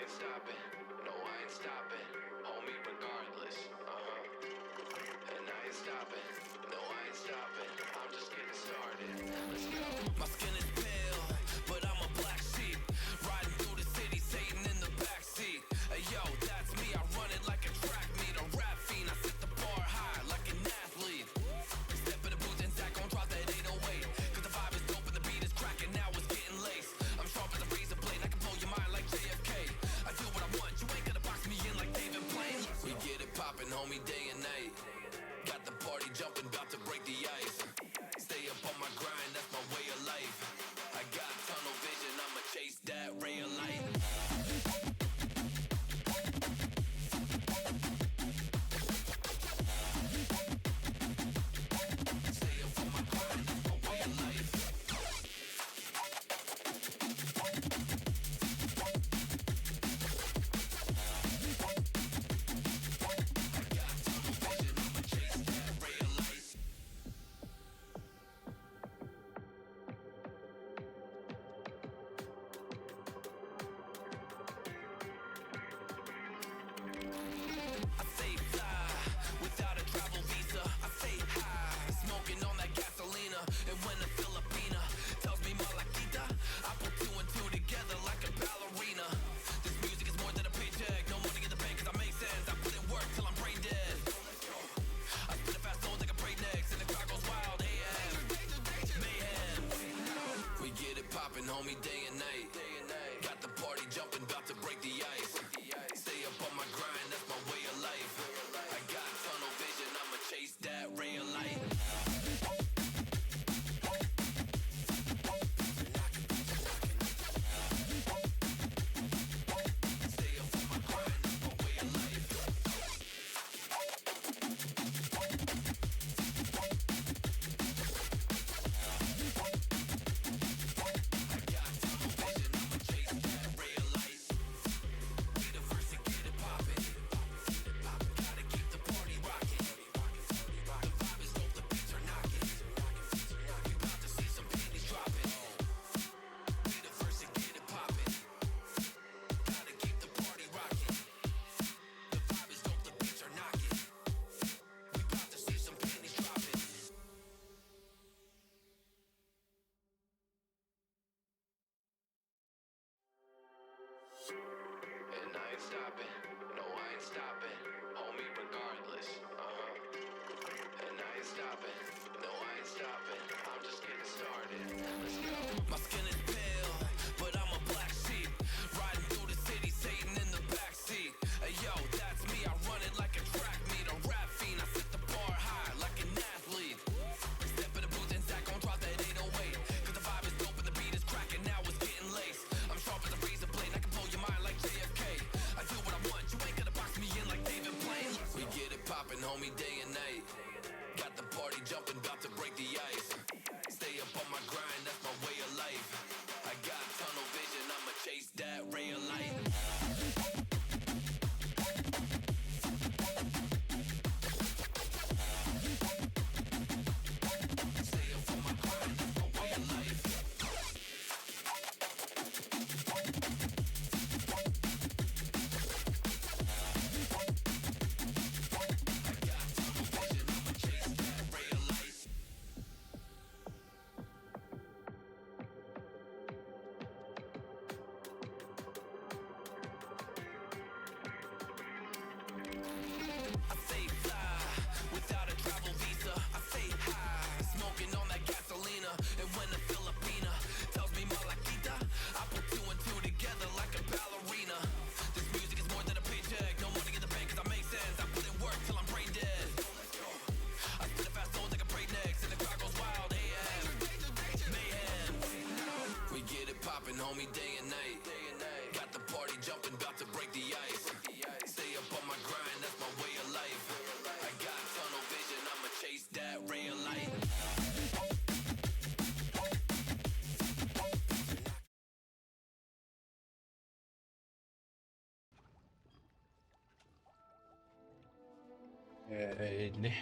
ain't stopping, no I ain't stopping, homie regardless, and I ain't stopping, no I ain't stopping, I'm just getting started, let's go. My skin is pale, but I'm a black sheep, riding through the city, Satan in the backseat. Hey yo, that's me, I run it like a track meet, a rap fiend, I set the bar high like an athlete. Step in the booth and Zach gon' drop that 808, cause the vibe is dope and the beat is cracking, now it's getting laced. I'm sharp as a razor blade, I can blow your mind like JFK. I do what I want, you ain't gonna box me in like David Blaine. We get it poppin', homie, day and night. Got the party jumping, about to break the ice. Stay up on my grind, that's my way of life. I got tunnel vision, I'ma chase that ray of light. And when a Filipina tells me Malakita, I put two and two together like a ballerina. This music is more than a paycheck, no money in the bank cause I make sense. I put in work till I'm brain dead. I spit a fast flow like a breaknecks and the crowd goes wild, AM, mayhem. We get it poppin', homie, day and night. Got the party jumping, about to break the ice. Stay up on my grind, that's my way of life. I got tunnel vision, I'ma chase that ray of light. And I ain't stopping, no I ain't stopping, homie regardless, and I ain't stopping, no I ain't stopping, I'm just getting started, let's go. My skin is pale, but I'm a black sheep, riding through the city, Satan in the backseat. Hey yo, that's me, I run it like a track meet, a rap fiend, I set the bar high like an athlete. Step in the booth and Zach gon' drop that 808, cause the vibe is dope and the beat is cracking, now it's getting laced. I'm sharp as a razor blade, I can blow your mind like JFK. I do what I want, you ain't gonna box me in like David Blaine. We get it poppin', homie, day and night. Got the party jumping, about to break the ice. Stay up on my grind, that's my way of life. I got tunnel vision, I'ma chase that ray of light. And when a Filipina tells me Malakita, I put two and two together like a ballerina. This music is more than a paycheck, no money in the bank cause I make sense. I put in work till I'm brain dead. I spit a fast flow like a breaknecks and the crowd goes wild, AM, mayhem. We get it poppin', homie, day and night. Got the party jumping, about to break the ice. Stay up on my grind, that's my way of life. I got tunnel vision, I'ma chase that ray of light. Lì.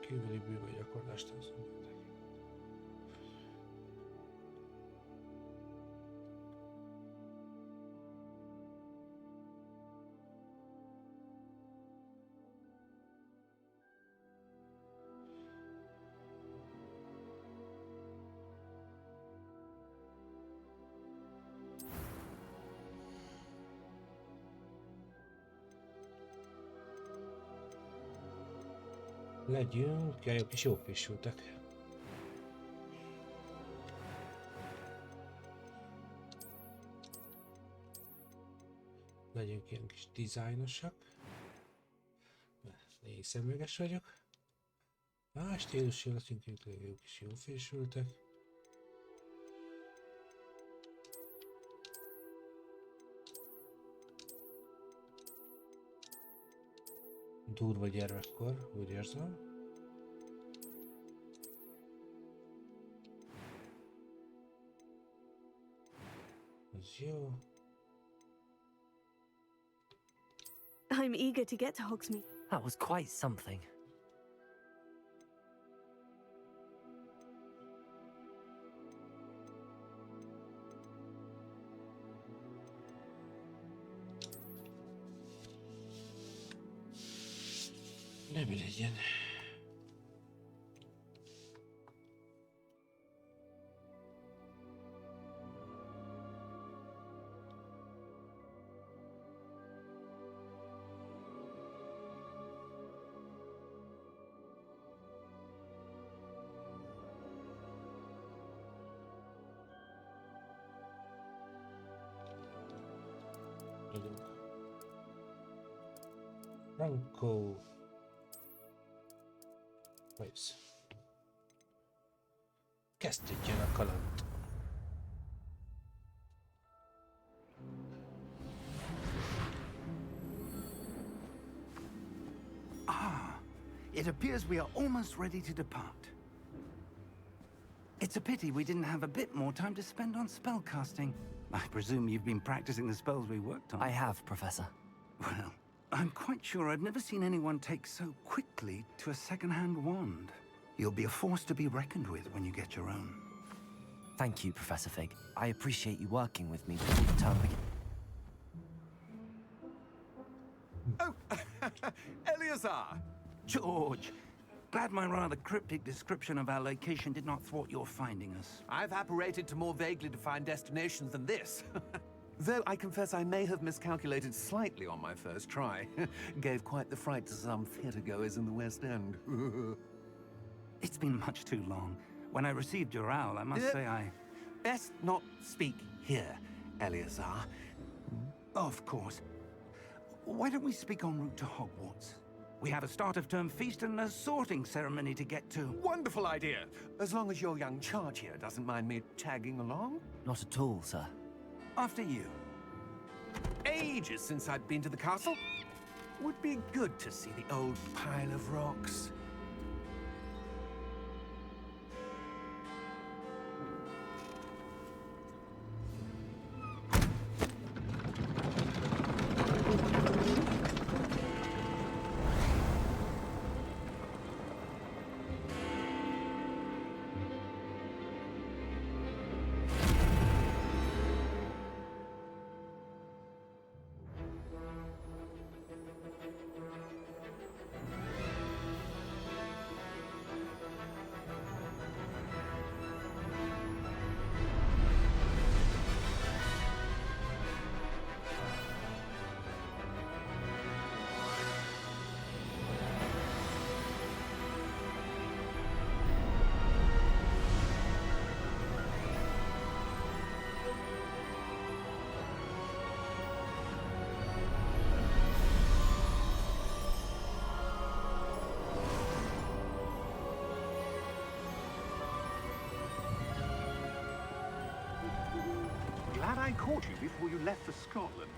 Kívüli bűvő gyakorlást az. Legyünk, jájok is jók fésültek. Legyünk ilyen kis dizájnosak. Négy szemüveges vagyok. Más stílusú leszünk, ők is jól fésültek. Durva gyermekkor, úgy érzem. Ez jó. I'm eager to get to Hogsmeade. That was quite something. Nem legyen. Franco. Nice. Kezdődjön a kaland. It appears we are almost ready to depart. It's a pity we didn't have a bit more time to spend on spellcasting. I presume you've been practicing the spells we worked on. I have, Professor. Well, I'm quite sure I've never seen anyone take so quickly to a second-hand wand. You'll be a force to be reckoned with when you get your own. Thank you, Professor Fig. I appreciate you working with me before the term begins. Oh, Eleazar! George, glad my rather cryptic description of our location did not thwart your finding us. I've apparated to more vaguely defined destinations than this. Though I confess I may have miscalculated slightly on my first try. Gave quite the fright to some theatergoers in the West End. It's been much too long. When I received your owl, I must say I... Best not speak here, Eleazar. Of course. Why don't we speak en route to Hogwarts? We have a start-of-term feast and a sorting ceremony to get to. Wonderful idea! As long as your young charge here doesn't mind me tagging along. Not at all, sir. After you. Ages since I'd been to the castle. Would be good to see the old pile of rocks. Glad I caught you before you left for Scotland.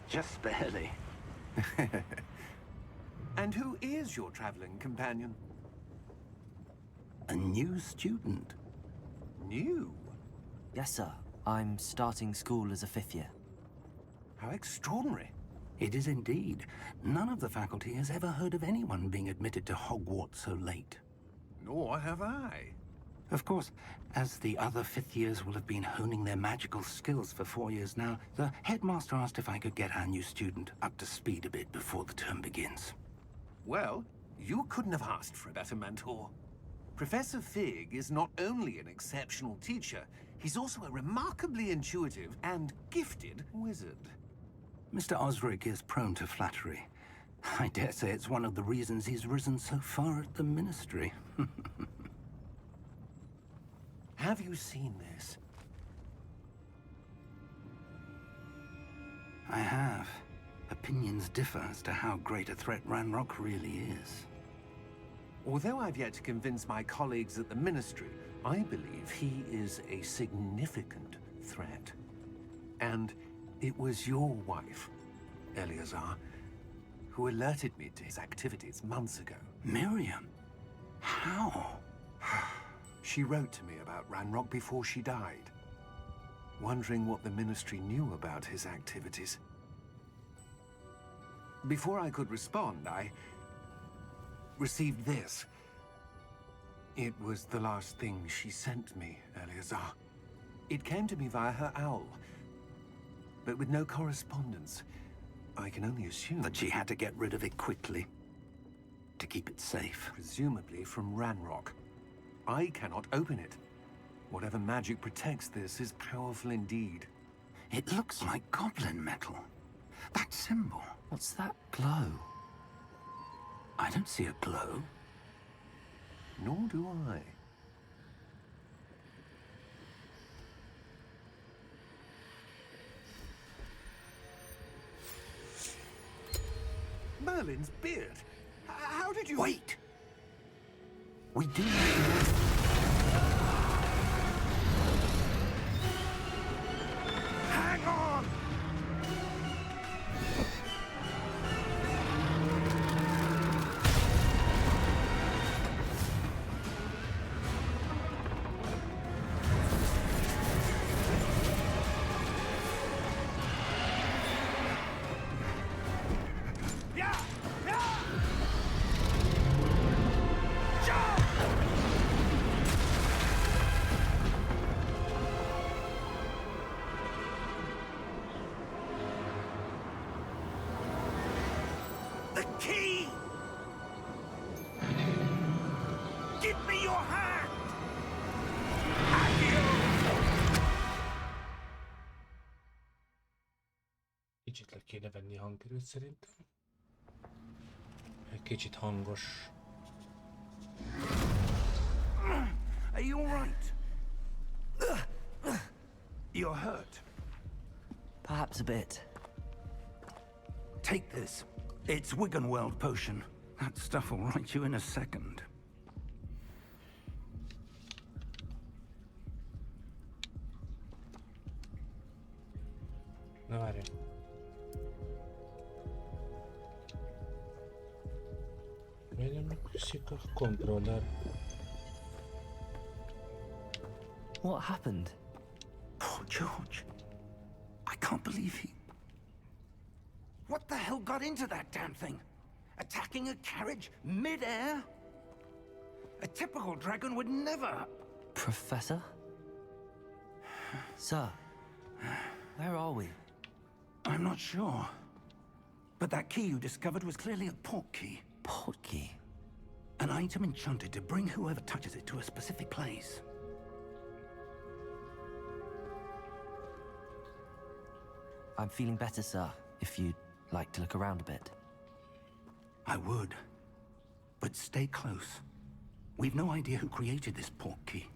Just barely. And who is your traveling companion? A new student. New? Yes, sir. I'm starting school as a 5th year. How extraordinary. It is indeed. None of the faculty has ever heard of anyone being admitted to Hogwarts so late. Nor have I. Of course, as the other fifth years will have been honing their magical skills for 4 years now, the headmaster asked if I could get our new student up to speed a bit before the term begins. Well, you couldn't have asked for a better mentor. Professor Fig is not only an exceptional teacher, he's also a remarkably intuitive and gifted wizard. Mr. Osric is prone to flattery. I dare say it's one of the reasons he's risen so far at the Ministry. Have you seen this? I have. Opinions differ as to how great a threat Ranrock really is. Although I've yet to convince my colleagues at the Ministry, I believe he is a significant threat. And it was your wife, Eleazar, who alerted me to his activities months ago. Miriam? How? She wrote to me about Ranrock before she died, wondering what the Ministry knew about his activities. Before I could respond, I received this. It was the last thing she sent me, Eleazar. It came to me via her owl, but with no correspondence. I can only assume That she had to get rid of it quickly, to keep it safe. presumably from Ranrock. I cannot open it. Whatever magic protects this is powerful indeed. It looks like goblin metal. That symbol. What's that glow? I don't see a glow. Nor do I. Merlin's beard. How did you... Wait! We do... Hang on! Yeah! Yeah! Jump! The key! Give me your hand! Kicsit le kéne venni a hangerőt szerintem. Egy kicsit hangos. Are you all right? You're hurt. Perhaps a bit. Take this. It's Wiggenweld potion. That stuff will right you in a second. Na várj. Miért nem működik a controller? What happened? Poor George. I can't believe he... What the hell got into that damn thing? Attacking a carriage mid-air? A typical dragon would never... Professor? Sir, where are we? I'm not sure. But that key you discovered was clearly a port key. Port key. An item enchanted to bring whoever touches it to a specific place. I'm feeling better, sir, if you'd like to look around a bit. I would. But stay close. We've no idea who created this port key.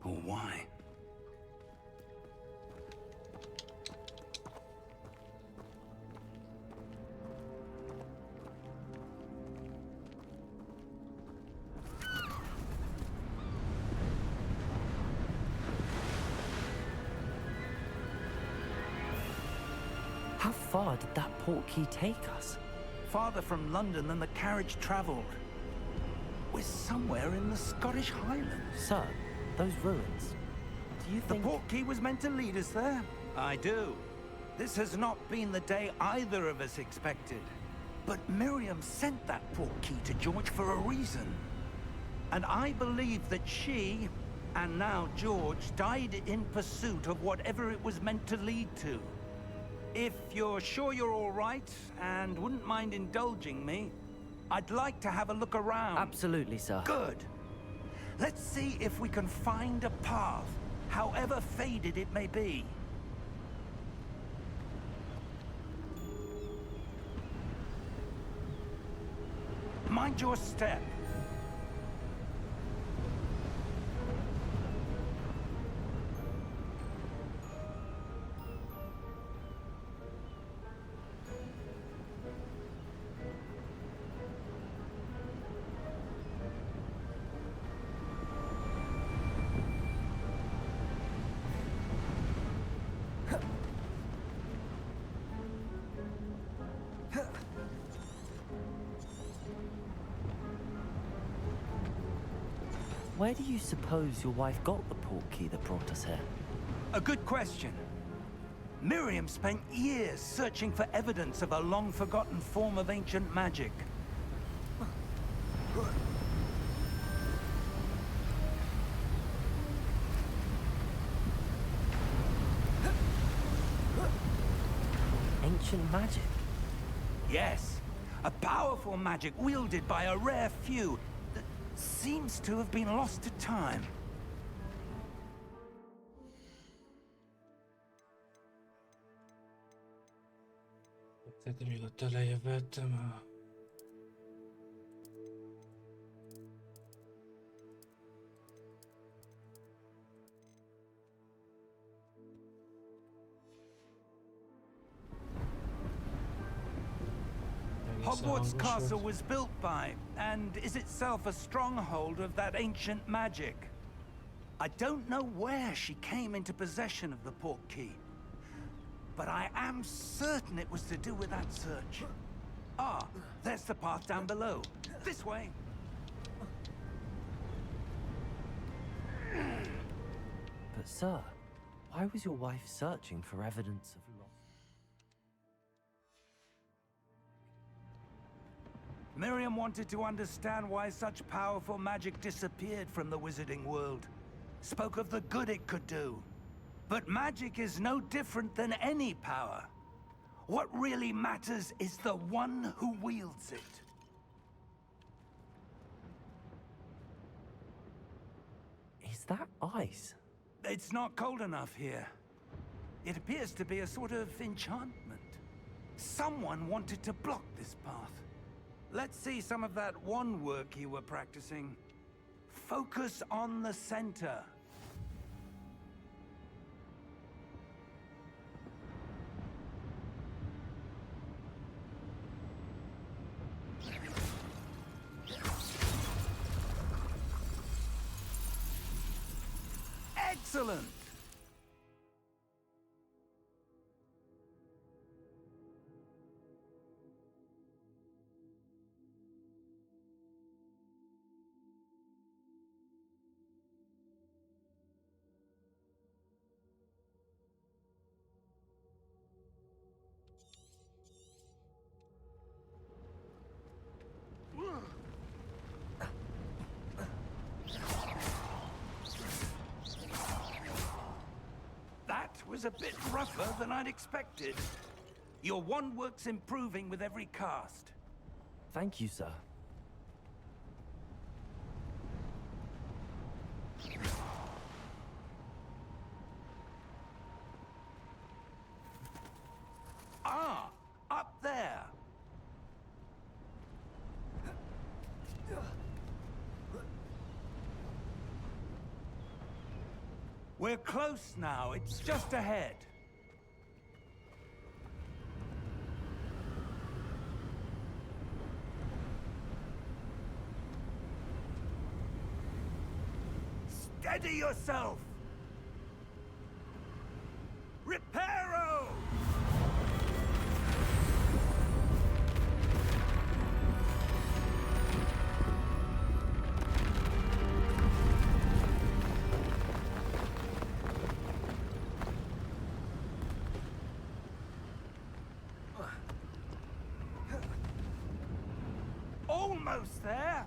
Or why. How far did that port key take us? Farther from London than the carriage traveled. We're somewhere in the Scottish Highlands. Sir, those ruins. Do you The think... port key was meant to lead us there? I do. This has not been the day either of us expected. But Miriam sent that portkey to George for a reason. And I believe that she, and now George, died in pursuit of whatever it was meant to lead to. If you're sure you're all right, and wouldn't mind indulging me, I'd like to have a look around. Absolutely, sir. Good. Let's see if we can find a path, however faded it may be. Mind your step. Where do you suppose your wife got the portkey that brought us here? A good question. Miriam spent years searching for evidence of a long-forgotten form of ancient magic. Ancient magic? Yes, a powerful magic wielded by a rare few that seems to have been lost to time. Tehát még ott elején vettem a... Hogwarts Castle was built by, and is itself a stronghold of that ancient magic. I don't know where she came into possession of the portkey, but I am certain it was to do with that search. Ah, there's the path down below. This way. But sir, why was your wife searching for evidence of lost... Miriam wanted to understand why such powerful magic disappeared from the wizarding world. Spoke of the good it could do. But magic is no different than any power. What really matters is the one who wields it. Is that ice? It's not cold enough here. It appears to be a sort of enchantment. Someone wanted to block this path. Let's see some of that wand work you were practicing. Focus on the center. Excellent! That was a bit rougher than I'd expected. Your wand work's improving with every cast. Thank you, sir. Ah, up there. We're close now. It's just ahead. Steady yourself. Reparo! Almost there.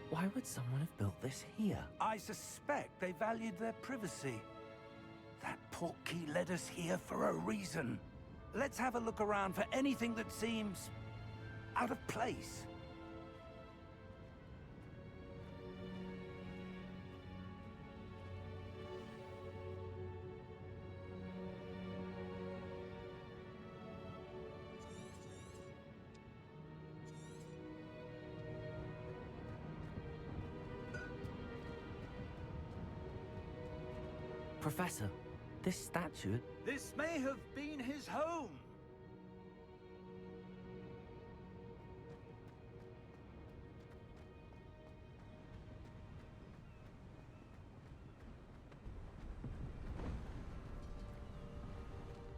Why would someone have built this here? I suspect they valued their privacy. That portkey led us here for a reason. Let's have a look around for anything that seems out of place. Professor, this statue... This may have been his home.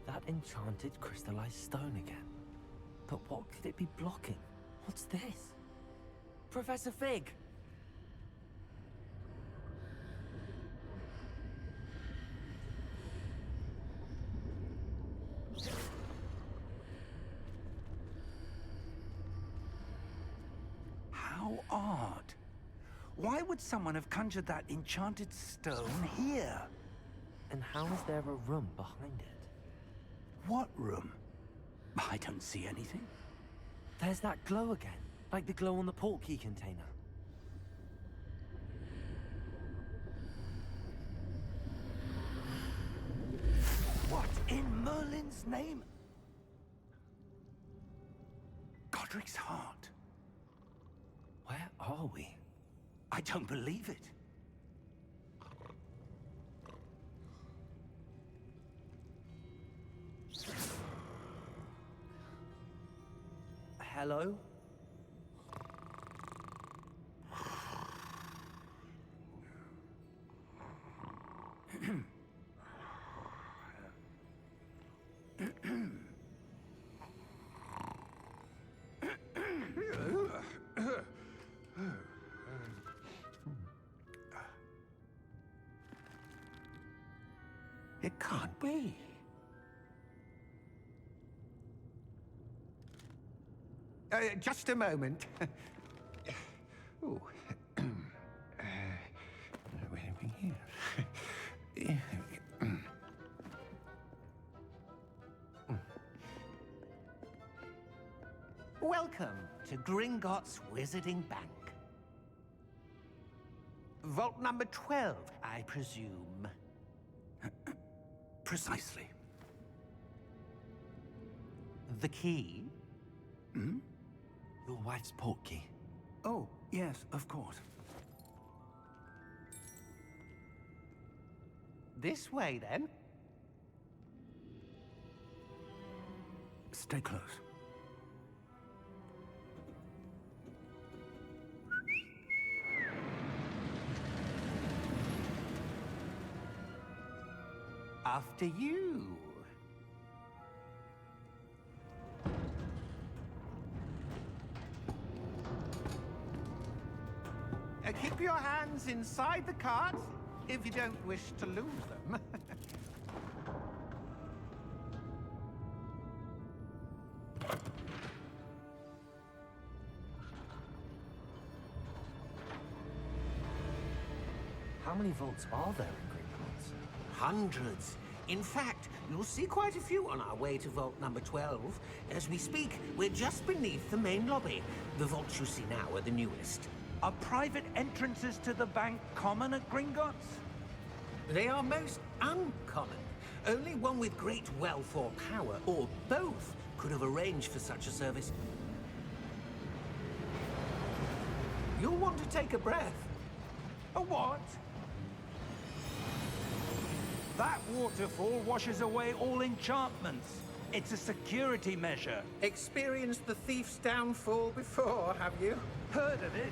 That enchanted crystallized stone again. But what could it be blocking? What's this? Professor Fig! How odd. Why would someone have conjured that enchanted stone here? And how is there a room behind it? What room? I don't see anything. There's that glow again, like the glow on the portkey container. What in Merlin's name? Godric's heart. Where are we? I don't believe it. Hello? It can't be. Just a moment. Ooh. Where are we here? Welcome to Gringotts Wizarding Bank. Vault number 12, I presume. Precisely. The key? Your wife's portkey. Oh, yes, of course. This way, then. Stay close. After you. Keep your hands inside the cart if you don't wish to lose them. How many vaults are there in Gringotts? Hundreds. In fact, you'll see quite a few on our way to vault number 12. As we speak, we're just beneath the main lobby. The vaults you see now are the newest. Are private entrances to the bank common at Gringotts? They are most uncommon. Only one with great wealth or power, or both, could have arranged for such a service. You'll want to take a breath. A what? That waterfall washes away all enchantments. It's a security measure. Experienced the thief's downfall before, have you? Heard of it?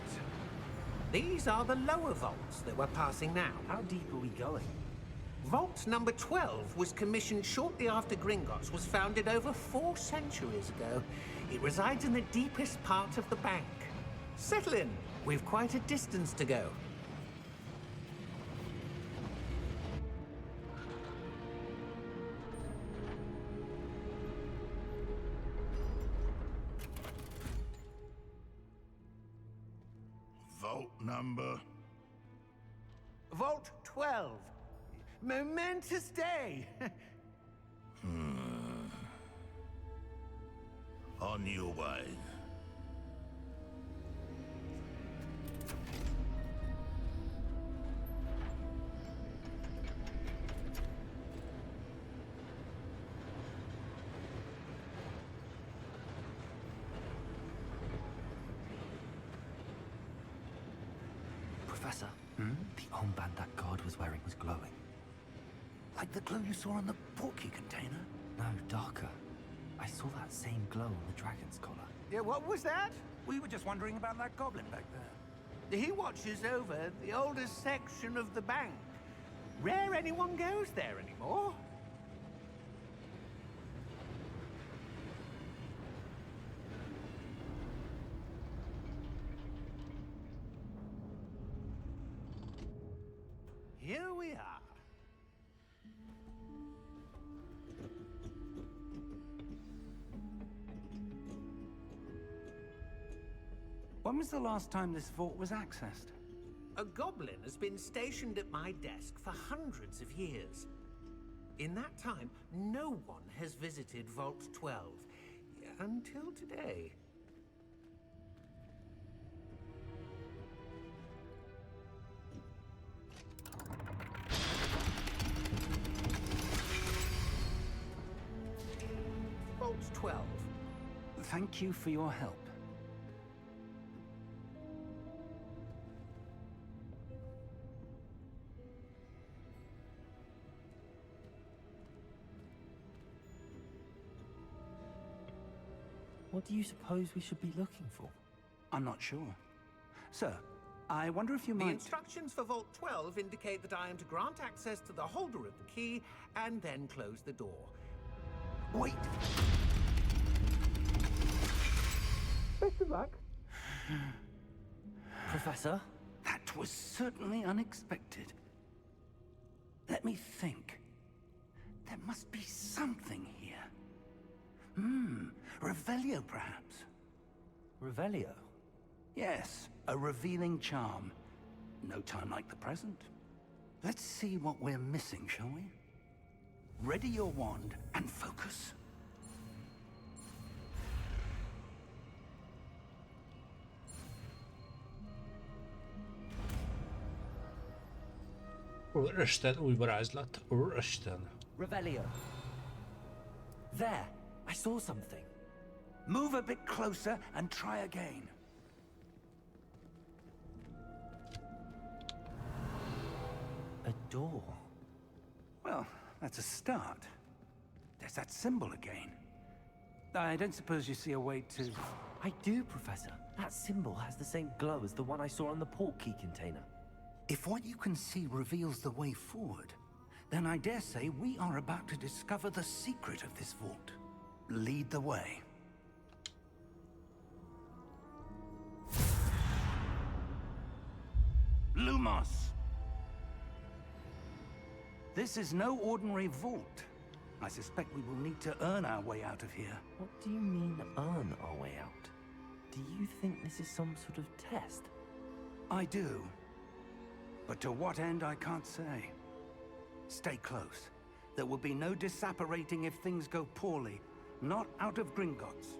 These are the lower vaults that we're passing now. How deep are we going? Vault number 12 was commissioned shortly after Gringotts was founded over 4 centuries ago. It resides in the deepest part of the bank. Settle in. We've quite a distance to go. Vault number? Vault 12. Momentous day. On your way. Professor, the armband that guard was wearing was glowing. Like the glow you saw on the portkey container? No, darker. I saw that same glow on the dragon's collar. Yeah, what was that? We were just wondering about that goblin back there. He watches over the oldest section of the bank. Rare anyone goes there anymore. Here we are. When was the last time this vault was accessed? A goblin has been stationed at my desk for hundreds of years. In that time, no one has visited Vault 12. Until today. Vault 12. Thank you for your help. What do you suppose we should be looking for? I'm not sure. Sir, I wonder if you The might... instructions for Vault 12 indicate that I am to grant access to the holder of the key and then close the door. Wait! Best of luck. Professor? That was certainly unexpected. Let me think. There must be something here. Revelio, perhaps? Revelio? Yes, a revealing charm. No time like the present. Let's see what we're missing, shall we? Ready your wand and focus. Úristen, új varázslat. Úristen. Revelio. There! I saw something. Move a bit closer and try again. A door. Well, that's a start. There's that symbol again. I don't suppose you see a way to... I do, Professor. That symbol has the same glow as the one I saw on the portkey container. If what you can see reveals the way forward, then I dare say we are about to discover the secret of this vault. Lead the way. Lumos! This is no ordinary vault. I suspect we will need to earn our way out of here. What do you mean, earn our way out? Do you think this is some sort of test? I do. But to what end, I can't say. Stay close. There will be no disapparating if things go poorly. Not out of Gringotts.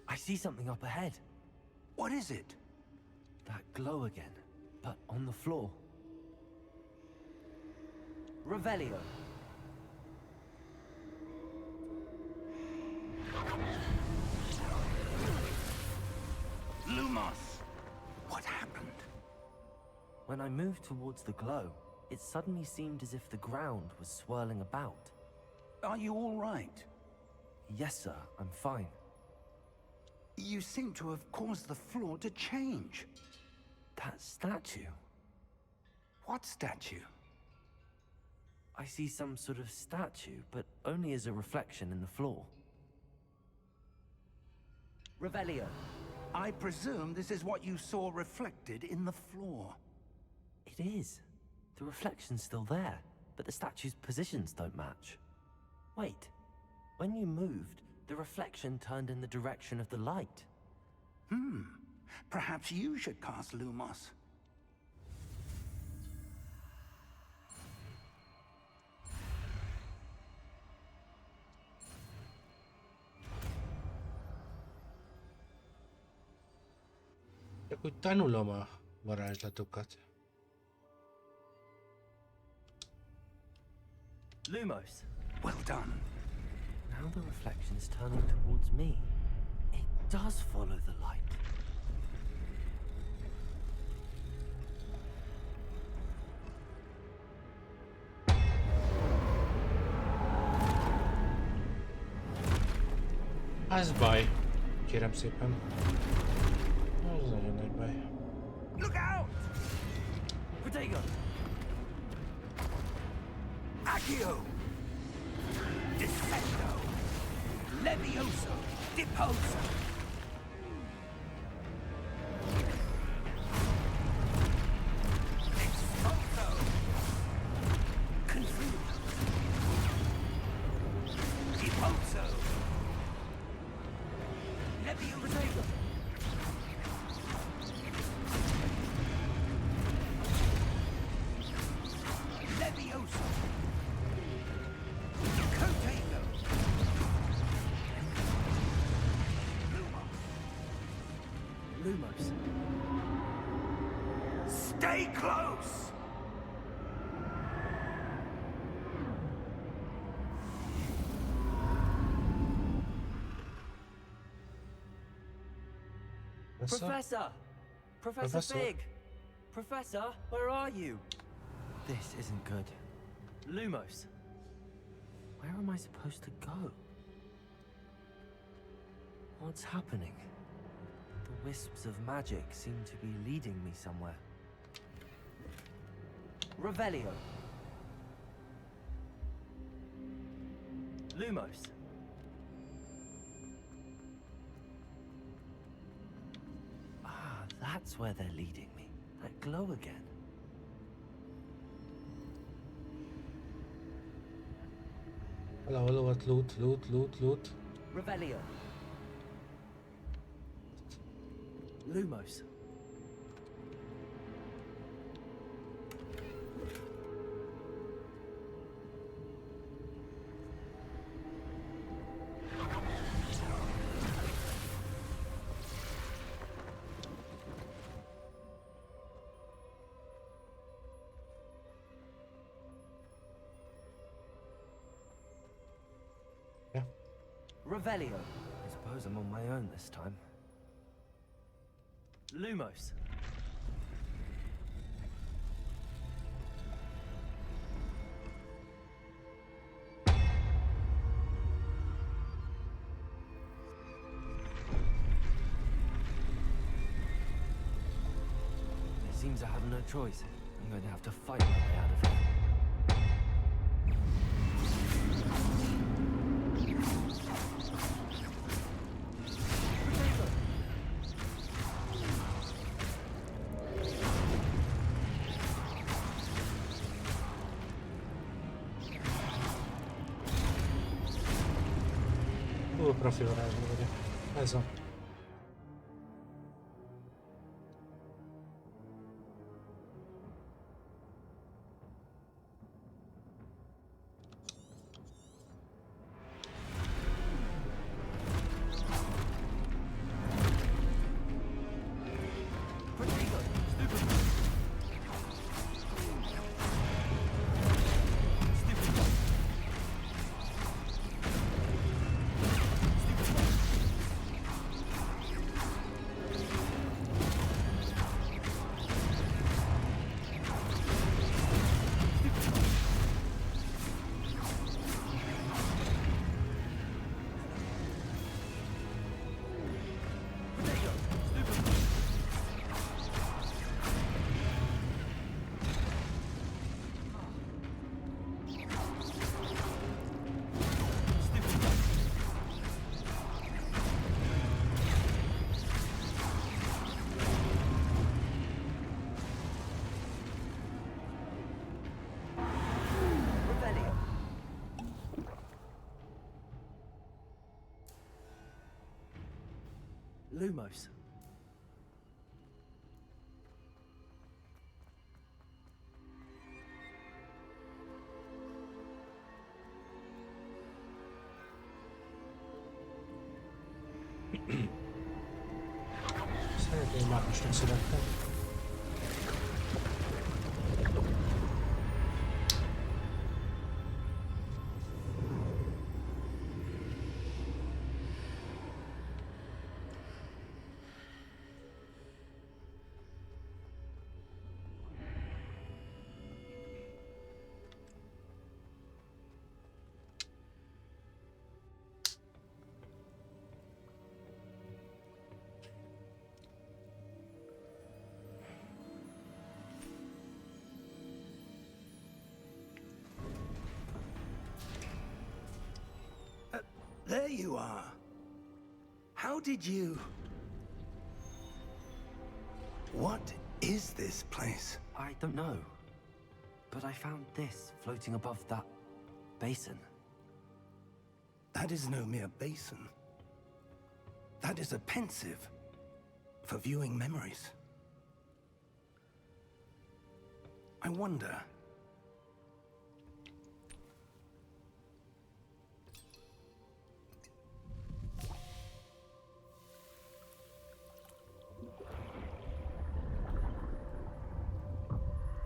I see something up ahead. What is it? That glow again, but on the floor. Revelio. Lumos! What happened? When I moved towards the glow, it suddenly seemed as if the ground was swirling about. Are you all right? Yes, sir, I'm fine. You seem to have caused the floor to change. That statue. What statue? I see some sort of statue, but only as a reflection in the floor. Revelio. I presume this is what you saw reflected in the floor. It is. The reflection's still there, but the statue's positions don't match. Wait. When you moved, the reflection turned in the direction of the light. Perhaps you should cast Lumos. Csak úgy tanulom a varázslatokat. Lumos. Well done. Now the reflection's turning towards me. It does follow the light. Az baj. Kérem szépen. Ez nagyon nagy baj. Look out! Protego! Accio! Descendo! Levioso! Deposo! Expulso! Confuso! Deposo! Levioso! Levioso! Contago! Lumos. Stay close! Professor! Professor Professor? Fig! Professor, where are you? This isn't good. Lumos. Where am I supposed to go? What's happening? The wisps of magic seem to be leading me somewhere. Revelio. Lumos. Ah, that's where they're leading me. That glow again. Valahol ott loot. Revelio. Lumos. Yeah. Revelio. I suppose I'm on my own this time. Lumos. It seems I have no choice. I'm going to have to fight my way out of here. Túl profi varázsló vagyok. Ez a... Lumos. Szeretném mágusnak születtem. There you are. How did you... What is this place? I don't know. But I found this floating above that basin. That is no mere basin. That is a pensive for viewing memories. I wonder...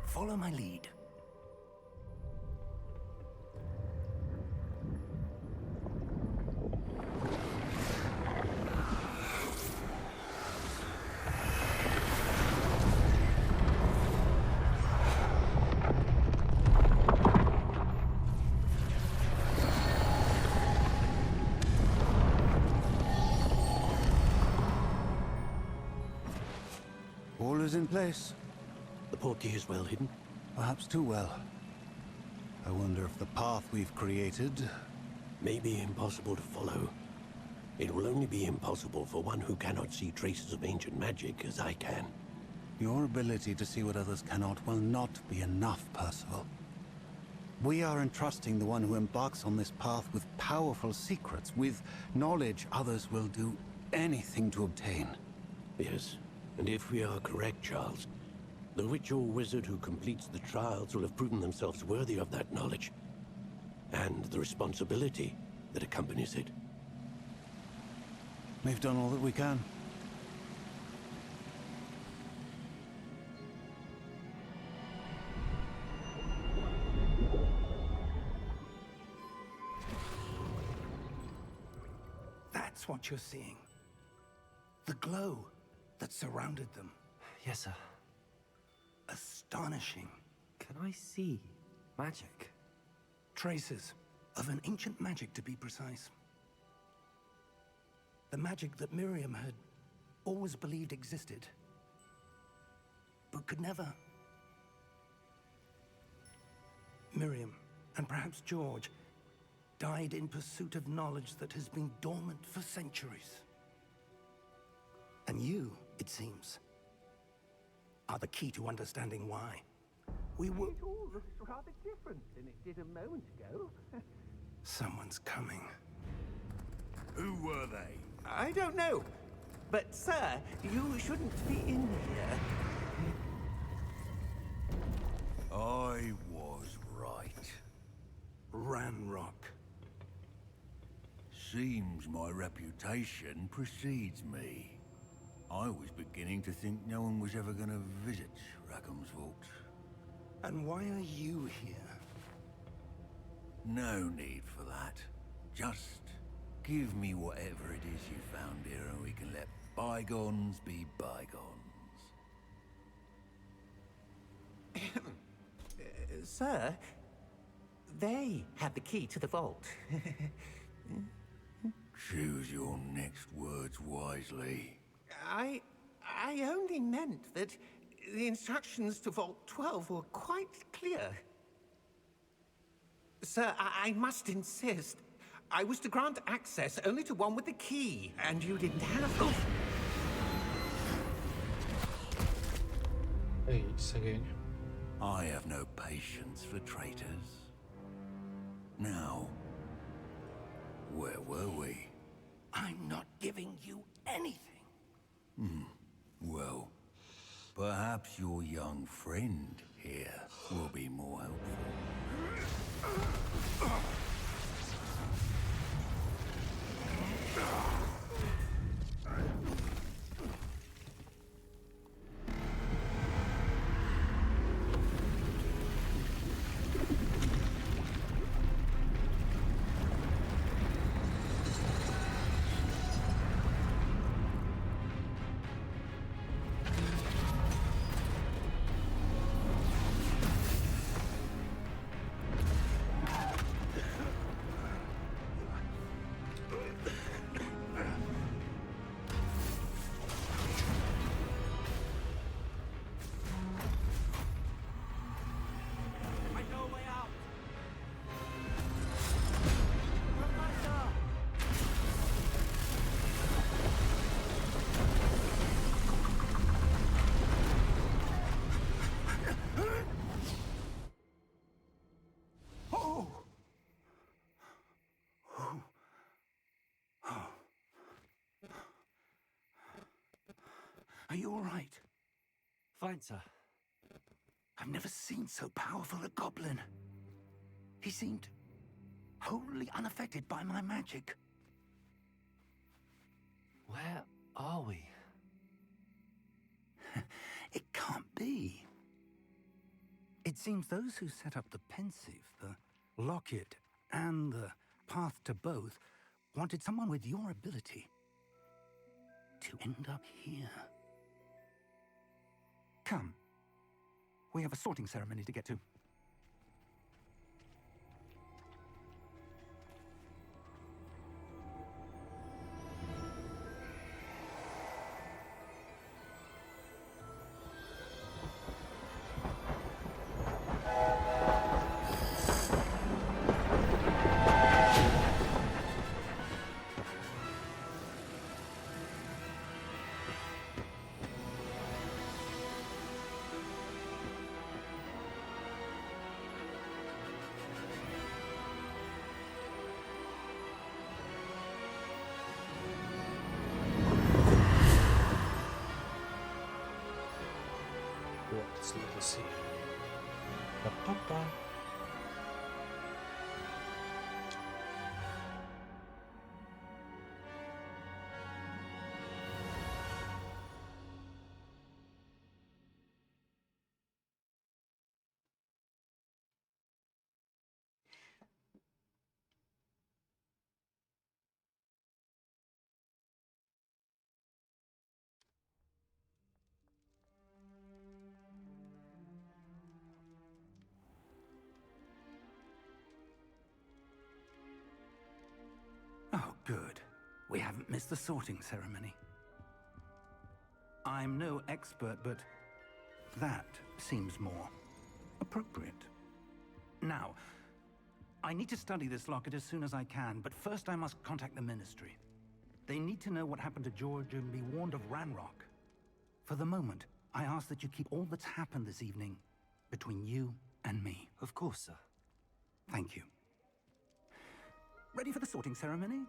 Follow my lead. All is in place. The portkey is well hidden. Perhaps too well. I wonder if the path we've created... May be impossible to follow. It will only be impossible for one who cannot see traces of ancient magic as I can. Your ability to see what others cannot will not be enough, Percival. We are entrusting the one who embarks on this path with powerful secrets, with knowledge others will do anything to obtain. Yes, and if we are correct, Charles, the witch or wizard who completes the trials will have proven themselves worthy of that knowledge, and the responsibility that accompanies it. We've done all that we can. That's what you're seeing. The glow that surrounded them. Yes, sir. Astonishing. Can I see magic? Traces of an ancient magic, to be precise. The magic that Miriam had always believed existed, but could never. Miriam, and perhaps George, died in pursuit of knowledge that has been dormant for centuries. And you, it seems, are the key to understanding why. We were... It all looks rather different than it did a moment ago. Someone's coming. Who were they? I don't know. But, sir, you shouldn't be in here. I was right. Ranrock. Seems my reputation precedes me. I was beginning to think no one was ever going to visit Rackham's vault. And why are you here? No need for that. Just give me whatever it is you found here and we can let bygones be bygones. Sir, they had the key to the vault. Choose your next words wisely. I only meant that the instructions to Vault 12 were quite clear. Sir, I must insist. I was to grant access only to one with the key, and you didn't have them. Hey, szegény. I have no patience for traitors. Now, where were we? I'm not giving you anything. Well, perhaps your young friend here will be more helpful. Are you all right? Fine, sir. I've never seen so powerful a goblin. He seemed wholly unaffected by my magic. Where are we? It can't be. It seems those who set up the pensive, the locket, and the path to both wanted someone with your ability to end up here. Come. We have a sorting ceremony to get to. What's legacy? Ba-ba-ba. Oh, good. We haven't missed the sorting ceremony. I'm no expert, but that seems more appropriate. Now, I need to study this locket as soon as I can, but first I must contact the Ministry. They need to know what happened to George and be warned of Ranrock. For the moment, I ask that you keep all that's happened this evening between you and me. Of course, sir. Thank you. Ready for the sorting ceremony?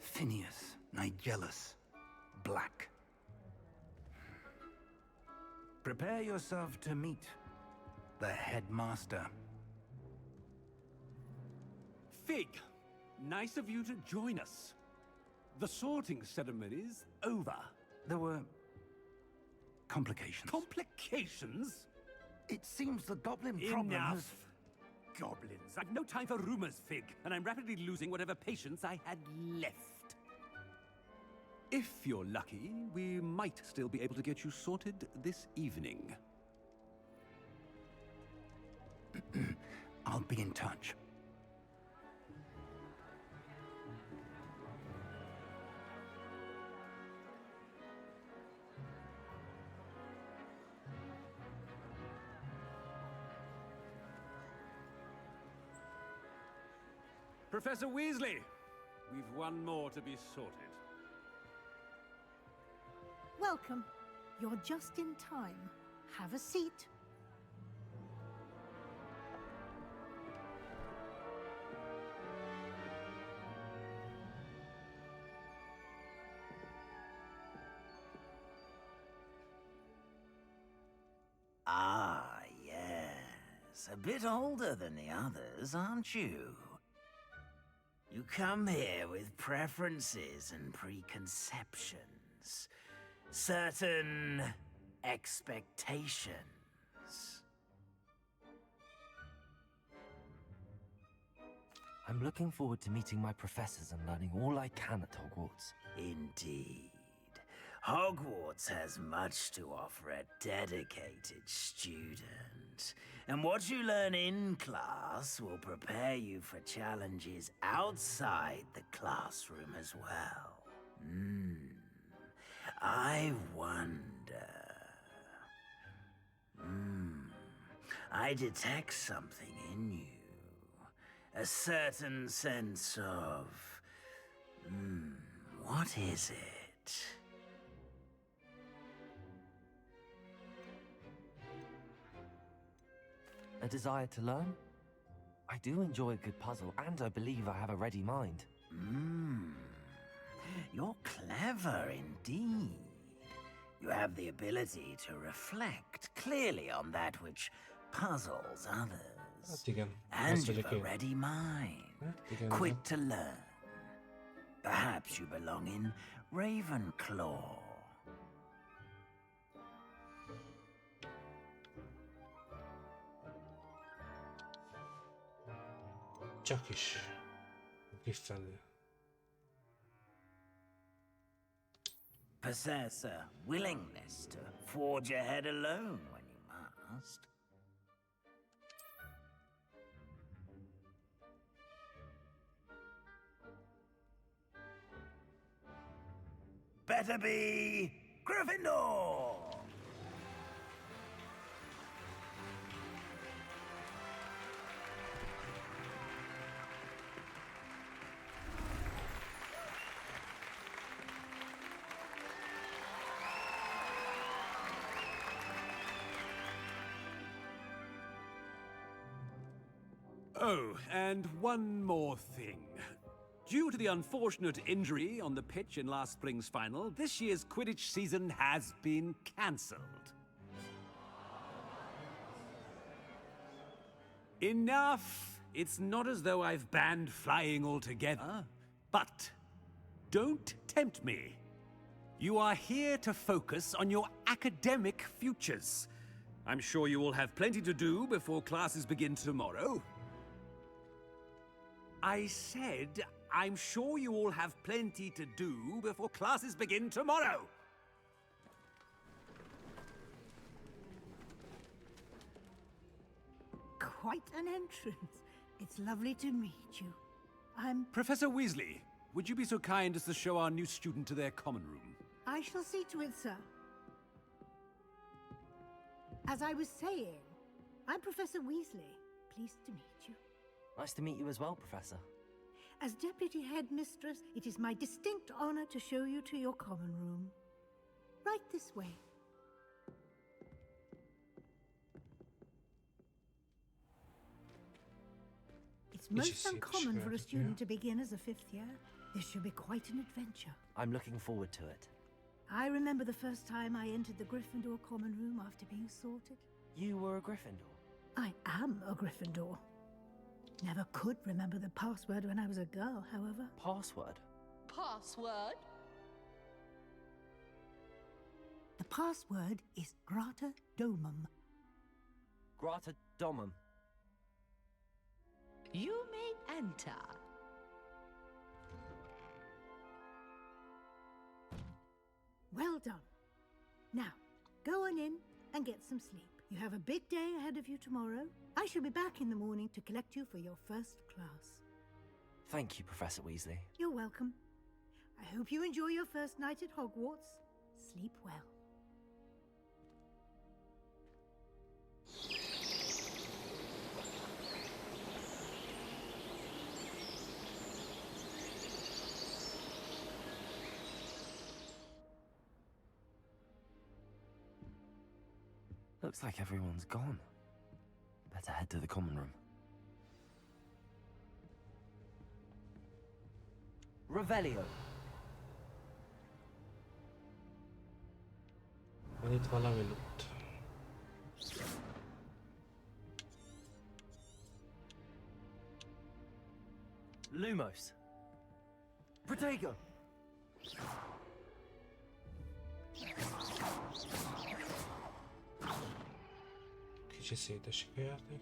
Phineas, Nigellus, Black. Prepare yourself to meet the headmaster. Fig, nice of you to join us. The sorting ceremony's over. There were complications. Complications? It seems the goblin problem Enough! has... Goblins. I've no time for rumors, Fig, and I'm rapidly losing whatever patience I had left. If you're lucky, we might still be able to get you sorted this evening. I'll be in touch. Professor Weasley, we've one more to be sorted. Welcome. You're just in time. Have a seat. Ah, yes. A bit older than the others, aren't you? You come here with preferences and preconceptions. Certain expectations. I'm looking forward to meeting my professors and learning all I can at Hogwarts. Indeed. Hogwarts has much to offer a dedicated student. And what you learn in class will prepare you for challenges outside the classroom as well. I wonder... I detect something in you. A certain sense of... what is it? A desire to learn? I do enjoy a good puzzle, and I believe I have a ready mind. You're clever indeed. You have the ability to reflect clearly on that which puzzles others. And you've a ready mind, quick to learn. Perhaps you belong in Ravenclaw. Csak is. Kifelé. Possess a willingness to forge ahead alone when you must. Better be Gryffindor! Oh, and one more thing. Due to the unfortunate injury on the pitch in last spring's final, this year's Quidditch season has been cancelled. Enough! It's not as though I've banned flying altogether. But don't tempt me. You are here to focus on your academic futures. I'm sure you will have plenty to do before classes begin tomorrow. I said, I'm sure you all have plenty to do before classes begin tomorrow. Quite an entrance. It's lovely to meet you. I'm... Professor Weasley, would you be so kind as to show our new student to their common room? I shall see to it, sir. As I was saying, I'm Professor Weasley. Pleased to meet you. Nice to meet you as well, Professor. As Deputy Headmistress, it is my distinct honor to show you to your common room. Right this way. It's most uncommon for a student to begin as a fifth year. This should be quite an adventure. I'm looking forward to it. I remember the first time I entered the Gryffindor common room after being sorted. You were a Gryffindor? I am a Gryffindor. Never could remember the password when I was a girl, however. Password? Password? The password is Grata Domum. Grata Domum. You may enter. Well done. Now, go on in and get some sleep. You have a big day ahead of you tomorrow. I shall be back in the morning to collect you for your first class. Thank you, Professor Weasley. You're welcome. I hope you enjoy your first night at Hogwarts. Sleep well. Looks like everyone's gone. Better head to the common room. Revelio. Van itt valami loot. Lumos. Protego. Kicsi szétesik a játék.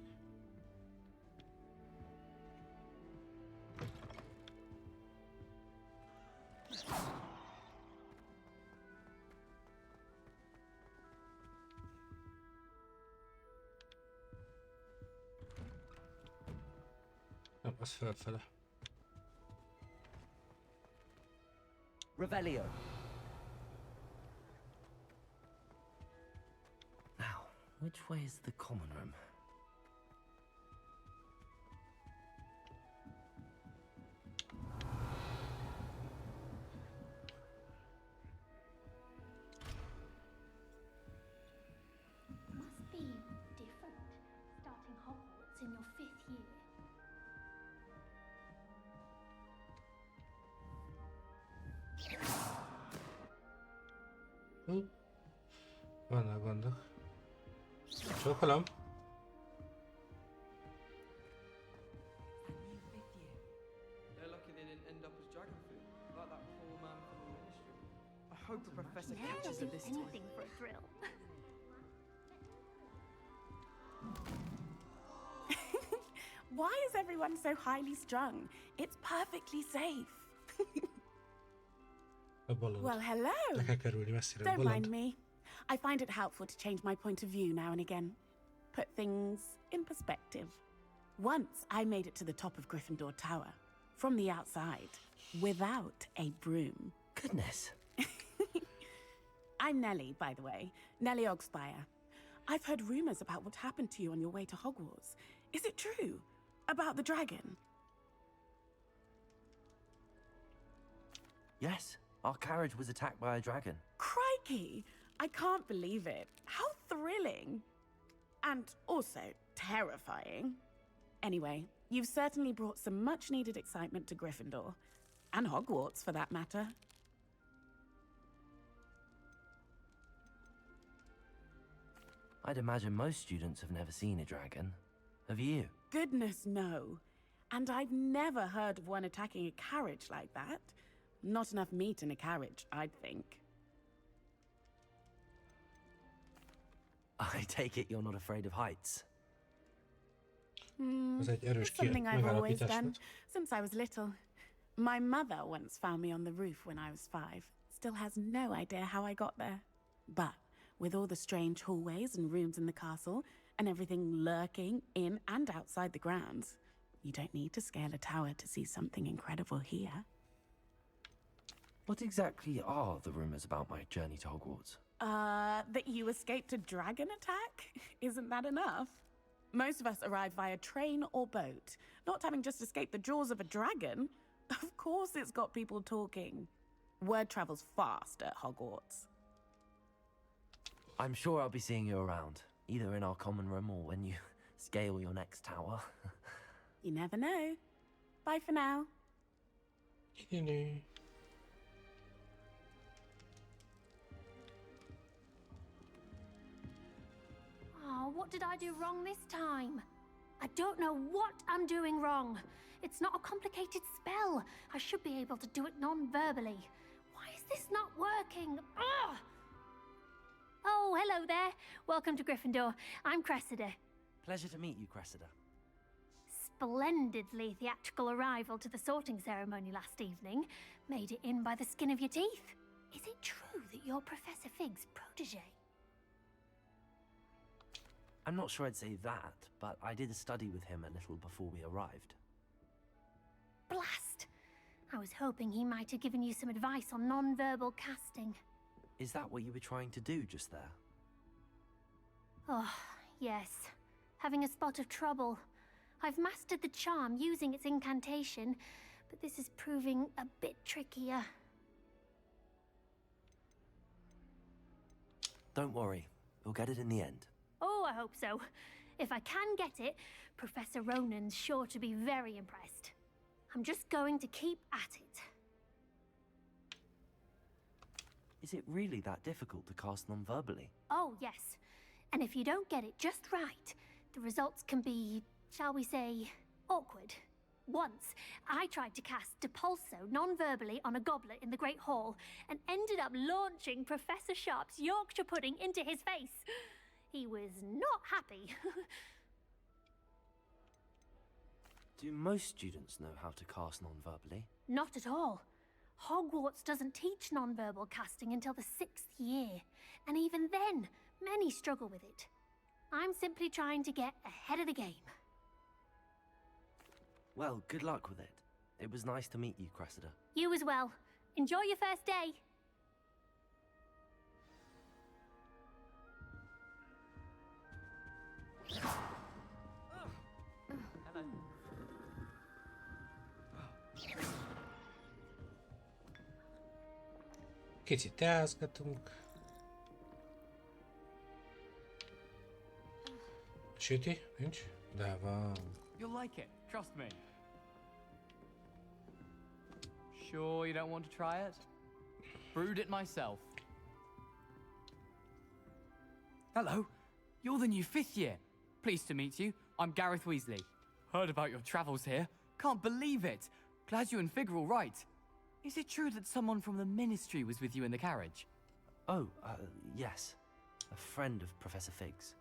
Nem, az felfele. Revelio. Now, which way is the common room? Must be different, starting Hogwarts in your 5th year. Vannak gondok. Csókolom. They're lucky they didn't end up as dragon food, like that poor man from the ministry. I hope the professor catches They'll her do this time. anything for a thrill. Why is everyone so highly strung? It's perfectly safe. Well, hello. Le kell kerülni messzire a Don't bolond. mind me. I find it helpful to change my point of view now and again. Put things in perspective. Once I made it to the top of Gryffindor Tower, from the outside, without a broom. Goodness. I'm Nellie, by the way. Nellie Ogspire. I've heard rumors about what happened to you on your way to Hogwarts. Is it true? About the dragon? Yes, our carriage was attacked by a dragon. Crikey! I can't believe it. How thrilling! And also terrifying. Anyway, you've certainly brought some much-needed excitement to Gryffindor. And Hogwarts, for that matter. I'd imagine most students have never seen a dragon. Have you? Goodness, no. And I've never heard of one attacking a carriage like that. Not enough meat in a carriage, I'd think. I take it you're not afraid of heights. Ez egy erős It's something I've always megállapítás done, volt. since I was little. My mother once found me on the roof when I was 5. Still has no idea how I got there. But with all the strange hallways and rooms in the castle, and everything lurking in and outside the grounds, you don't need to scale a tower to see something incredible here. What exactly are the rumors about my journey to Hogwarts? That you escaped a dragon attack? Isn't that enough? Most of us arrive via train or boat, not having just escaped the jaws of a dragon. Of course it's got people talking. Word travels fast at Hogwarts. I'm sure I'll be seeing you around, either in our common room or when you scale your next tower. You never know. Bye for now. Oh, what did I do wrong this time? I don't know what I'm doing wrong. It's not a complicated spell. I should be able to do it non-verbally. Why is this not working? Ugh! Oh, hello there. Welcome to Gryffindor. I'm Cressida. Pleasure to meet you, Cressida. Splendidly theatrical arrival to the sorting ceremony last evening. Made it in by the skin of your teeth. Is it true that you're Professor Fig's protege? I'm not sure I'd say that, but I did study with him a little before we arrived. Blast! I was hoping he might have given you some advice on non-verbal casting. Is that what you were trying to do just there? Oh, yes. Having a spot of trouble. I've mastered the charm using its incantation, but this is proving a bit trickier. Don't worry, we'll get it in the end. Oh, I hope so. If I can get it, Professor Ronan's sure to be very impressed. I'm just going to keep at it. Is it really that difficult to cast non-verbally? Oh, yes. And if you don't get it just right, the results can be, shall we say, awkward. Once, I tried to cast Depulso non-verbally on a goblet in the Great Hall and ended up launching Professor Sharp's Yorkshire pudding into his face. He was not happy. Do most students know how to cast non-verbally? Not at all. Hogwarts doesn't teach non-verbal casting until the 6th year, and even then, many struggle with it. I'm simply trying to get ahead of the game. Well, good luck with it. It was nice to meet you, Cressida. You as well. Enjoy your first day. Kicsit teázgatunk. Süti? Nincs? De van. You'll like it, trust me. Sure you don't want to try it? Brewed it myself. Hello, you're the new 5th year. Pleased to meet you. I'm Gareth Weasley. Heard about your travels here. Can't believe it. Glad you and Fig are all right. Is it true that someone from the Ministry was with you in the carriage? Oh, yes. A friend of Professor Fig's.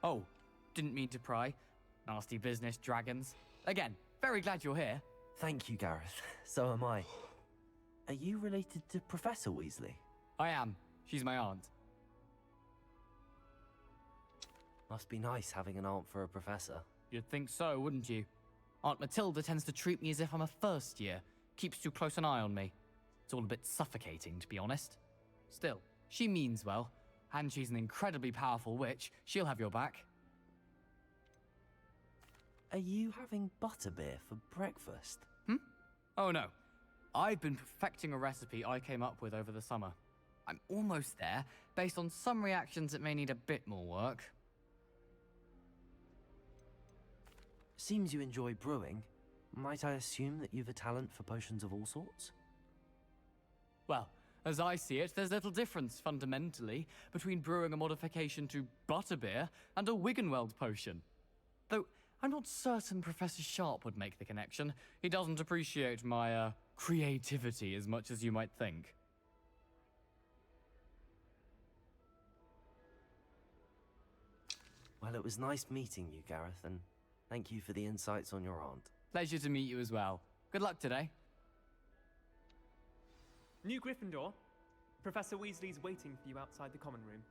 Oh, didn't mean to pry. Nasty business, dragons. Again, very glad you're here. Thank you, Gareth. So am I. Are you related to Professor Weasley? I am. She's my aunt. Must be nice having an aunt for a professor. You'd think so, wouldn't you? Aunt Matilda tends to treat me as if I'm a first year. Keeps too close an eye on me. It's all a bit suffocating, to be honest. Still, she means well. And she's an incredibly powerful witch. She'll have your back. Are you having butterbeer for breakfast? Oh no. I've been perfecting a recipe I came up with over the summer. I'm almost there, based on some reactions that may need a bit more work. Seems you enjoy brewing. Might I assume that you've a talent for potions of all sorts? Well, as I see it, there's little difference, fundamentally, between brewing a modification to butterbeer and a Wiggenweld potion. Though, I'm not certain Professor Sharp would make the connection. He doesn't appreciate my, creativity as much as you might think. Well, it was nice meeting you, Gareth, and thank you for the insights on your aunt. Pleasure to meet you as well. Good luck today. New Gryffindor. Professor Weasley's waiting for you outside the common room.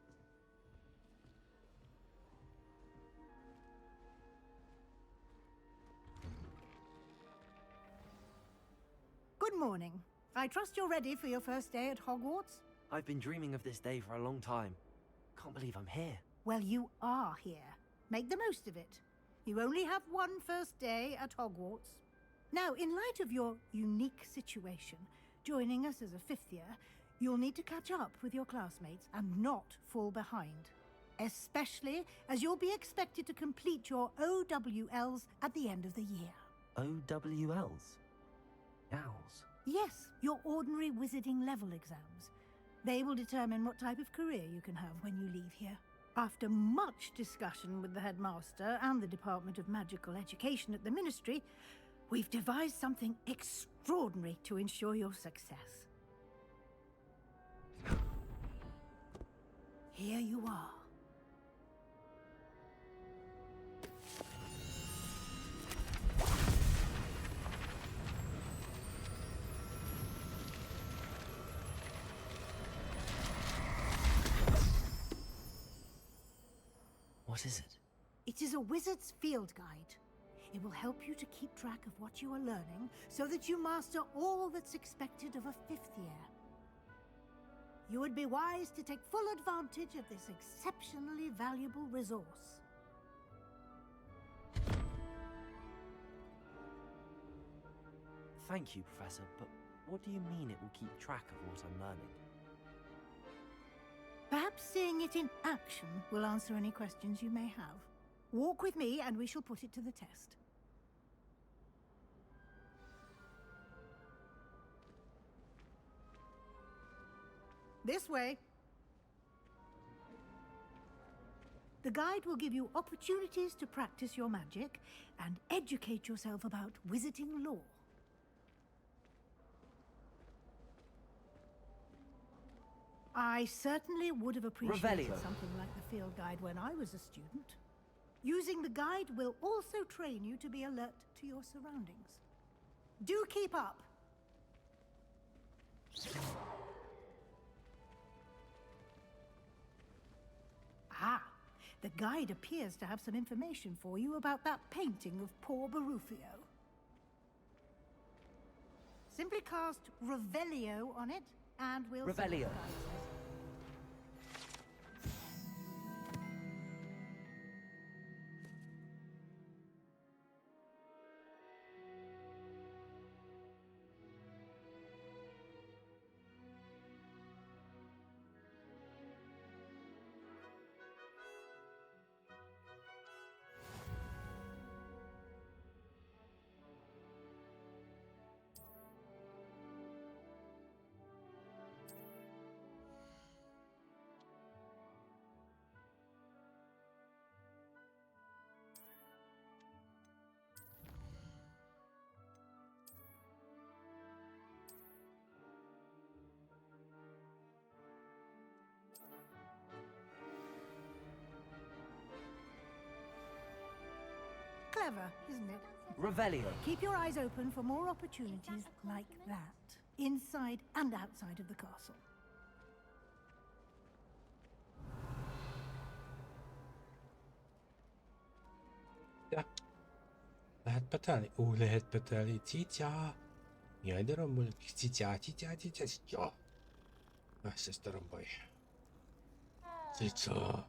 Good morning. I trust you're ready for your first day at Hogwarts? I've been dreaming of this day for a long time. Can't believe I'm here. Well, you are here. Make the most of it. You only have one first day at Hogwarts. Now, in light of your unique situation, joining us as a 5th year, you'll need to catch up with your classmates and not fall behind. Especially as you'll be expected to complete your OWLs at the end of the year. OWLs? Owls? Yes, your ordinary wizarding level exams. They will determine what type of career you can have when you leave here. After much discussion with the headmaster and the Department of Magical Education at the Ministry, we've devised something extraordinary to ensure your success. Here you are. What is it? It is a wizard's field guide. It will help you to keep track of what you are learning so that you master all that's expected of a 5th year. You would be wise to take full advantage of this exceptionally valuable resource. Thank you, Professor, but what do you mean it will keep track of what I'm learning? Perhaps Perhaps seeing it in action will answer any questions you may have. Walk with me and we shall put it to the test. This way. The guide will give you opportunities to practice your magic and educate yourself about wizarding lore. I certainly would have appreciated something like the field guide when I was a student. Using the guide will also train you to be alert to your surroundings. Do keep up! Ah, the guide appears to have some information for you about that painting of poor Barufio. Simply cast Revelio on it, and we'll see what the guide says. Clever, isn't it? Revelio. Keep your eyes open for more opportunities like that, inside and outside of the castle. Ja. Lehet petelni? Ó, lehet petelni. Cica! Jaj, de rombol. Cica, cica, cica, cica. Ezt a rombolj. Cica.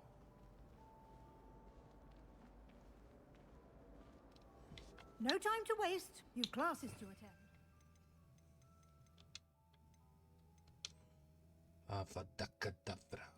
No time to waste. You've classes to attend. Avada-kedavra.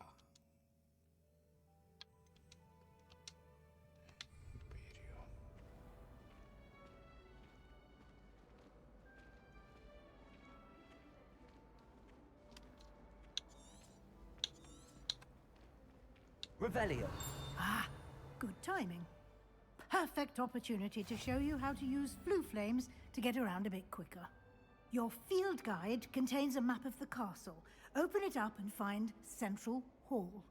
Revelio. Ah, good timing. Perfect opportunity to show you how to use flue flames to get around a bit quicker. Your field guide contains a map of the castle. Open it up and find Central Hall.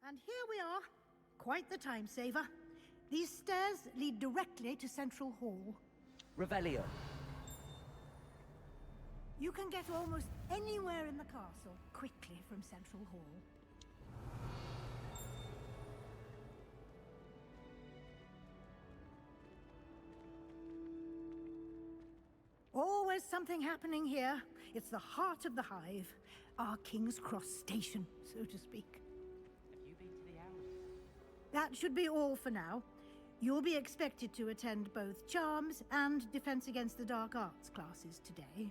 And here we are. Quite the time saver. These stairs lead directly to Central Hall. Revelio. You can get almost anywhere in the castle quickly from Central Hall. Always something happening here. It's the heart of the hive. Our King's Cross station, so to speak. That should be all for now. You'll be expected to attend both Charms and Defense Against the Dark Arts classes today.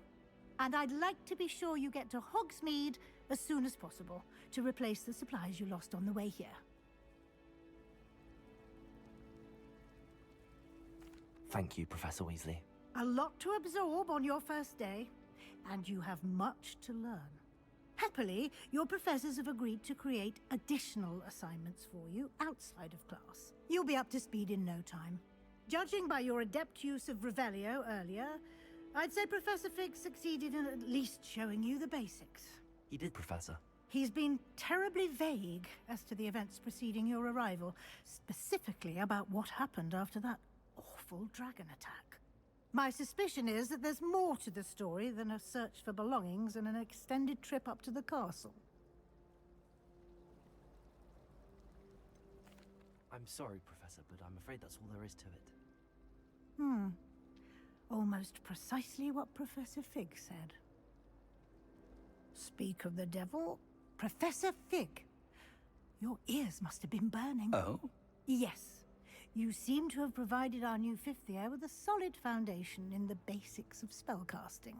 And I'd like to be sure you get to Hogsmeade as soon as possible to replace the supplies you lost on the way here. Thank you, Professor Weasley. A lot to absorb on your first day, and you have much to learn. Happily, your professors have agreed to create additional assignments for you outside of class. You'll be up to speed in no time. Judging by your adept use of Revelio earlier, I'd say Professor Fig succeeded in at least showing you the basics. He did, Professor. He's been terribly vague as to the events preceding your arrival, specifically about what happened after that awful dragon attack. My suspicion is that there's more to the story than a search for belongings and an extended trip up to the castle. I'm sorry, Professor, but I'm afraid that's all there is to it. Almost precisely what Professor Fig said. Speak of the devil, Professor Fig. Your ears must have been burning. Oh? Yes. You seem to have provided our new fifth year with a solid foundation in the basics of spellcasting.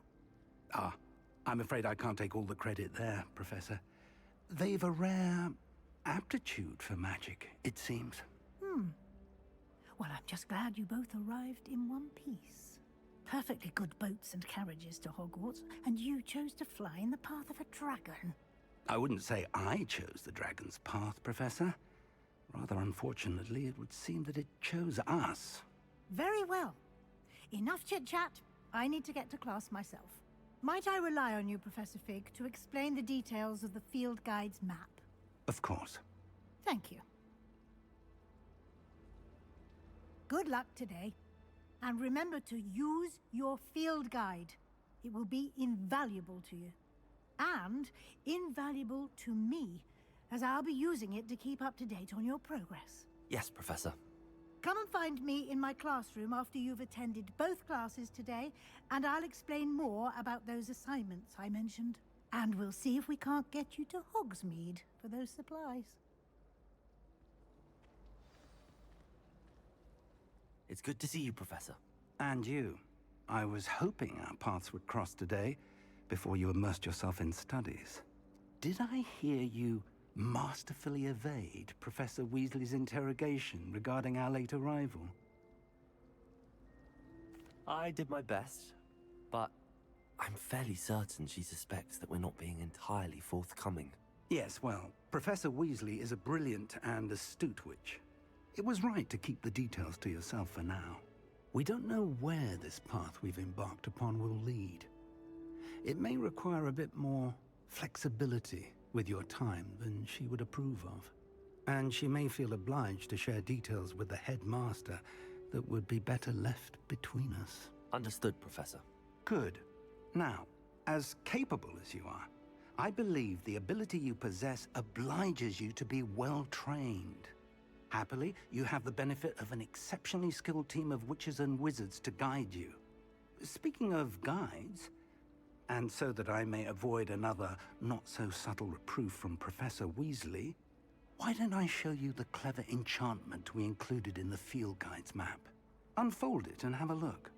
Ah, I'm afraid I can't take all the credit there, Professor. They've a rare aptitude for magic, it seems. Well, I'm just glad you both arrived in one piece. Perfectly good boats and carriages to Hogwarts, and you chose to fly in the path of a dragon. I wouldn't say I chose the dragon's path, Professor. Rather unfortunately, it would seem that it chose us. Very well. Enough chit-chat. I need to get to class myself. Might I rely on you, Professor Fig, to explain the details of the field guide's map? Of course. Thank you. Good luck today. And remember to use your field guide. It will be invaluable to you. And invaluable to me, as I'll be using it to keep up to date on your progress. Yes, Professor. Come and find me in my classroom after you've attended both classes today, and I'll explain more about those assignments I mentioned. And we'll see if we can't get you to Hogsmeade for those supplies. It's good to see you, Professor. And you. I was hoping our paths would cross today, before you immersed yourself in studies. Did I hear you masterfully evade Professor Weasley's interrogation regarding our late arrival? I did my best, but I'm fairly certain she suspects that we're not being entirely forthcoming. Yes, well, Professor Weasley is a brilliant and astute witch. It was right to keep the details to yourself for now. We don't know where this path we've embarked upon will lead. It may require a bit more flexibility with your time than she would approve of. And she may feel obliged to share details with the headmaster that would be better left between us. Understood, Professor. Good. Now, as capable as you are, I believe the ability you possess obliges you to be well trained. Happily, you have the benefit of an exceptionally skilled team of witches and wizards to guide you. Speaking of guides, and so that I may avoid another not-so-subtle reproof from Professor Weasley, why don't I show you the clever enchantment we included in the field guide's map? Unfold it and have a look.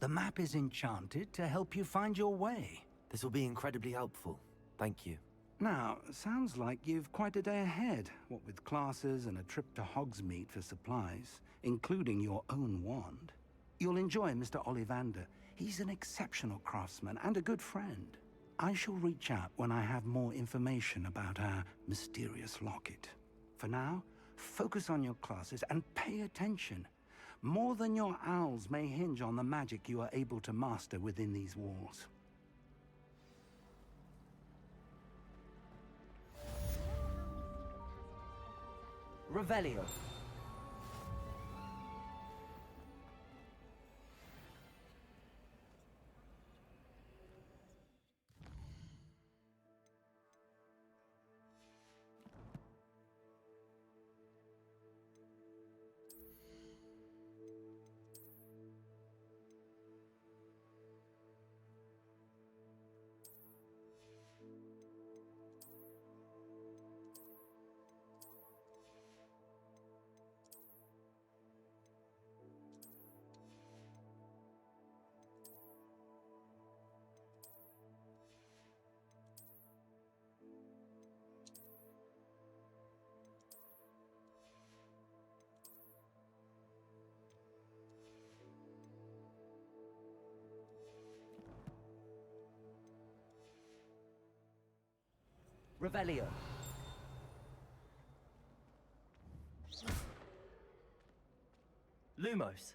The map is enchanted to help you find your way. This will be incredibly helpful. Thank you. Now, sounds like you've quite a day ahead, what with classes and a trip to Hogsmeade for supplies, including your own wand. You'll enjoy Mr. Ollivander. He's an exceptional craftsman and a good friend. I shall reach out when I have more information about our mysterious locket. For now, focus on your classes and pay attention. More than your owls may hinge on the magic you are able to master within these walls. Revelio. Revelio. Lumos.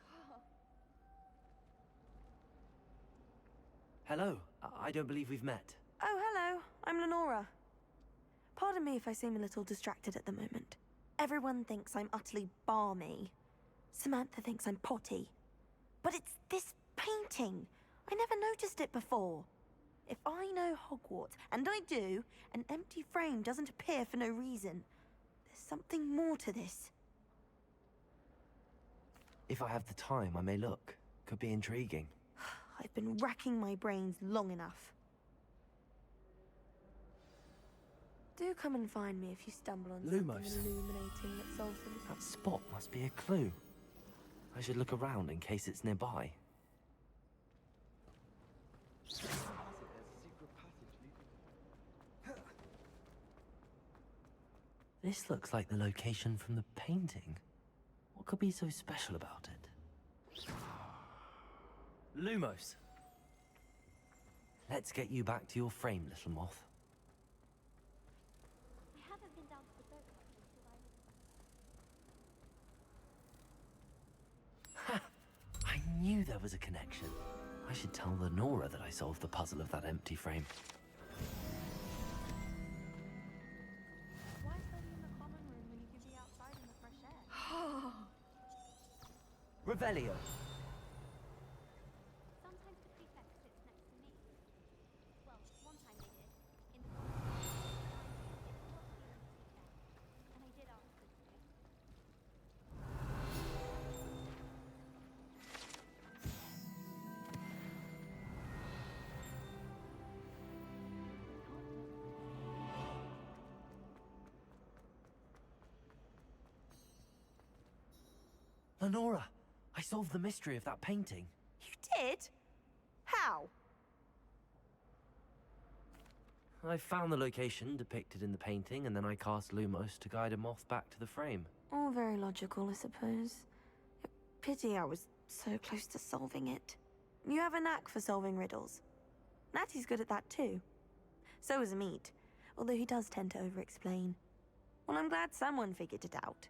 Hello. I don't believe we've met. Oh, hello. I'm Lenora. Pardon me if I seem a little distracted at the moment. Everyone thinks I'm utterly balmy. Samantha thinks I'm potty. But it's this painting. I never noticed it before. If I know Hogwarts, and I do, an empty frame doesn't appear for no reason. There's something more to this. If I have the time, I may look. Could be intriguing. I've been racking my brains long enough. Do come and find me if you stumble on Lumos. something illuminating that solves them. That spot must be a clue. I should look around in case it's nearby. This looks like the location from the painting. What could be so special about it? Lumos! Let's get you back to your frame, little moth. I haven't been down to the boat since I knew there was a connection. I should tell Lenora that I solved the puzzle of that empty frame. Why study in the common room when you could be outside in the fresh air? Revelio! Sometimes the prefect sits next to me. Well, one time they did. In the common room. It's not the only teacher. And I did ask them to. Lenora! I solved the mystery of that painting. You did? How? I found the location depicted in the painting, and then I cast Lumos to guide a moth back to the frame. All very logical, I suppose. Pity I was so close to solving it. You have a knack for solving riddles. Natty's good at that too. So is Amit, although he does tend to over-explain. Well, I'm glad someone figured it out.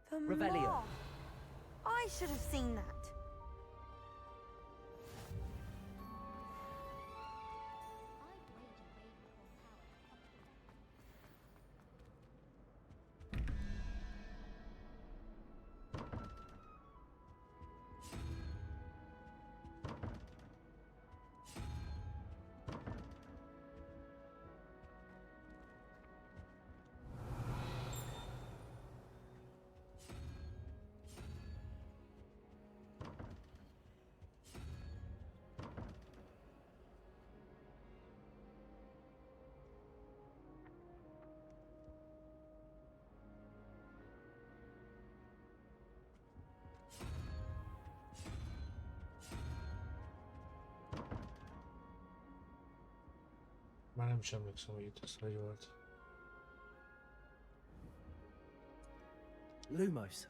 The Revelio. moth! I should have seen that. Már nem is emlékszem, hogy itt ez hogy volt. Lumos.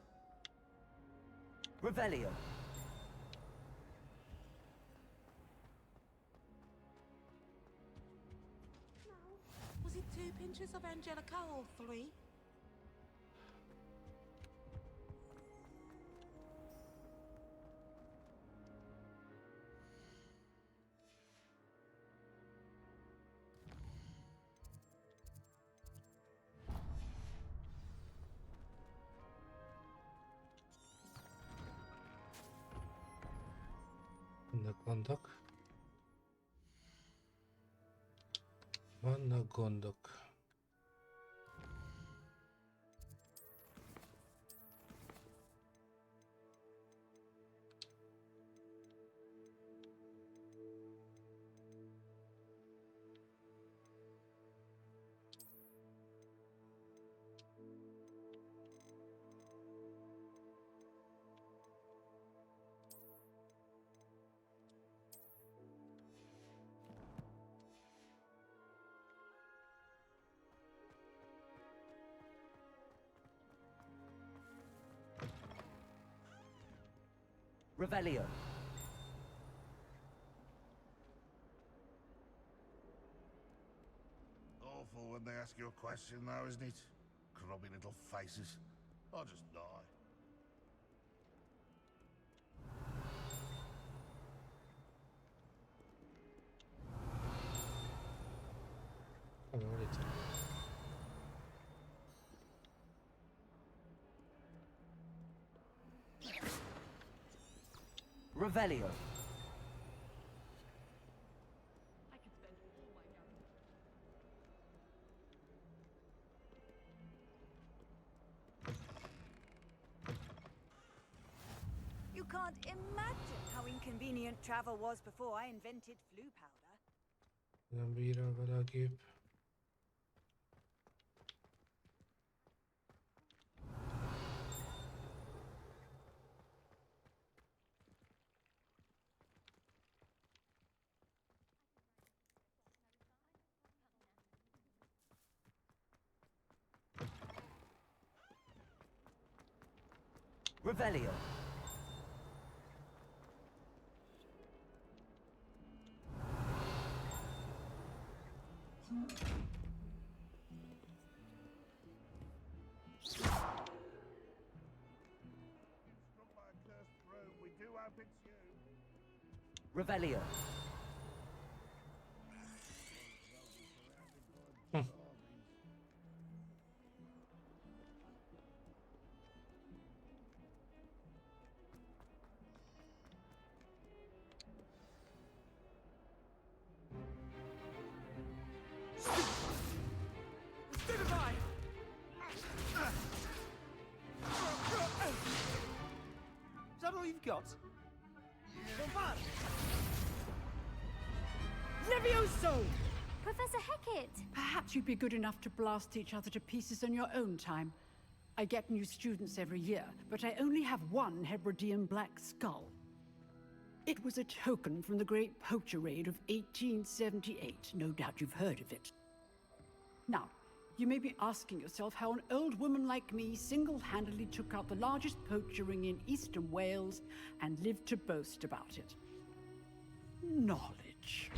Revelio. Was it 2 pinches of Angelica or 3? Vannak gondok. Revelio. when they ask you a question, though, isn't it? Grubby little faces. I'll just die. Revelio. You can't imagine how inconvenient travel was before I invented flu powder. Nabírá vele gép. Revelio. We do hope it's you. Revelio. Is that all you've got? Levioso! Professor Hecat! Perhaps you'd be good enough to blast each other to pieces on your own time. I get new students every year, but I only have one Hebridean black skull. It was a token from the Great Poacher Raid of 1878. No doubt you've heard of it. Now, you may be asking yourself how an old woman like me single-handedly took out the largest poacher ring in eastern Wales and lived to boast about it. Knowledge.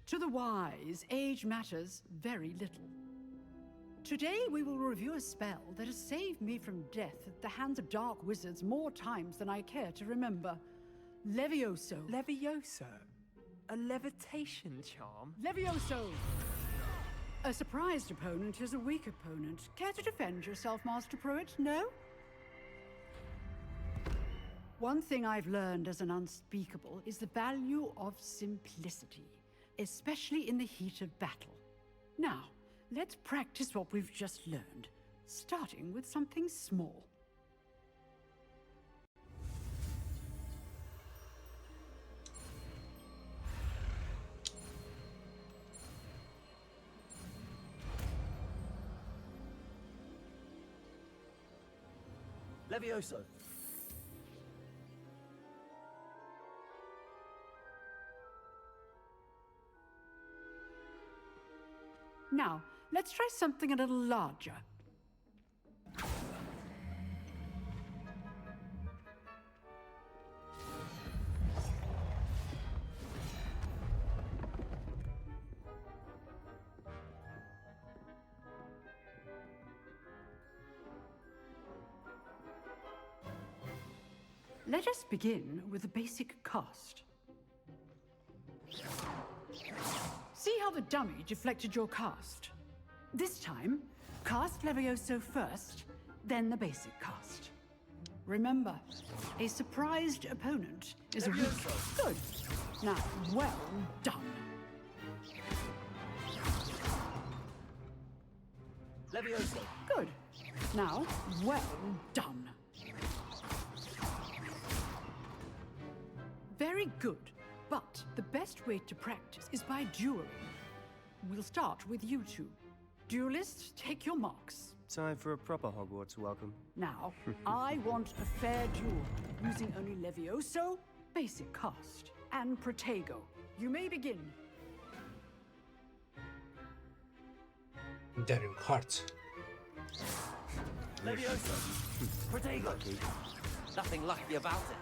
To the wise, age matters very little. Today we will review a spell that has saved me from death at the hands of dark wizards more times than I care to remember. Levioso. Levioso? A levitation charm? Levioso! A surprised opponent is a weak opponent. Care to defend yourself, Master Pruitt? No? One thing I've learned as an unspeakable is the value of simplicity, especially in the heat of battle. Now, let's practice what we've just learned, starting with something small. Levioso. Now, let's try something a little larger. Let us begin with the basic cast. See how the dummy deflected your cast? This time, cast Levioso first, then the basic cast. Remember, a surprised opponent is a weak... Good. Now, well done. Levioso. Good. Now, well done. Very good. But the best way to practice is by dueling. We'll start with you two. Duelists, take your marks. Time for a proper Hogwarts welcome. Now, I want a fair duel, using only Levioso, basic cast, and Protego. You may begin. Derünk harc. Levioso. Protego. Nothing lucky about it.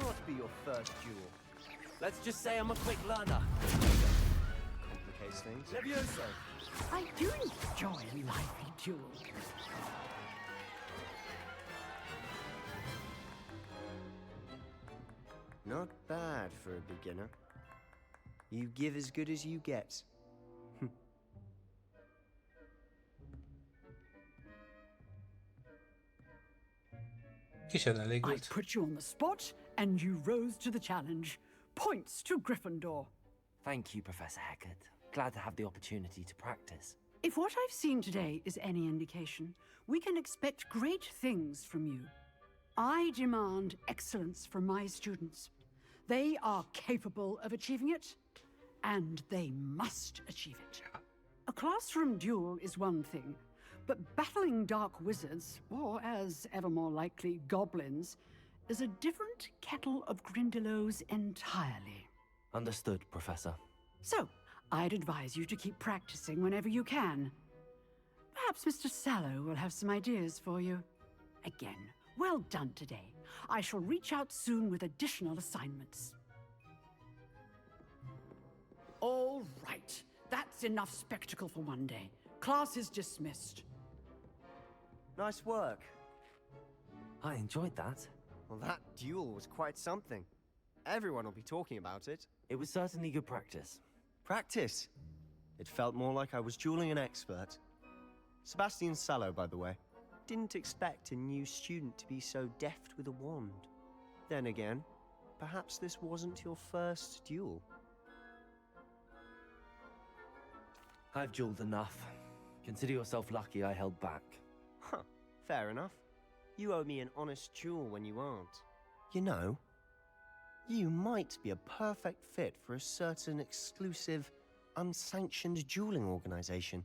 Can't be your first duel. Let's just say I'm a quick learner. Complicates things. Levioso. I do enjoy lively duels. Not bad for a beginner. You give as good as you get. I put you on the spot, and you rose to the challenge. Points to Gryffindor. Thank you, Professor Hecat. Glad to have the opportunity to practice. If what I've seen today is any indication, we can expect great things from you. I demand excellence from my students. They are capable of achieving it, and they must achieve it. A classroom duel is one thing, but battling dark wizards, or as ever more likely, goblins, is a different kettle of Grindylows entirely. Understood, Professor. So, I'd advise you to keep practicing whenever you can. Perhaps Mr. Sallow will have some ideas for you. Again, well done today. I shall reach out soon with additional assignments. All right. That's enough spectacle for one day. Class is dismissed. Nice work. I enjoyed that. Well, that duel was quite something. Everyone will be talking about it. It was certainly good practice. Practice? It felt more like I was dueling an expert. Sebastian Sallow, by the way. Didn't expect a new student to be so deft with a wand. Then again, perhaps this wasn't your first duel. I've dueled enough. Consider yourself lucky I held back. Huh, fair enough. You owe me an honest duel when you aren't. You know, you might be a perfect fit for a certain exclusive, unsanctioned dueling organization.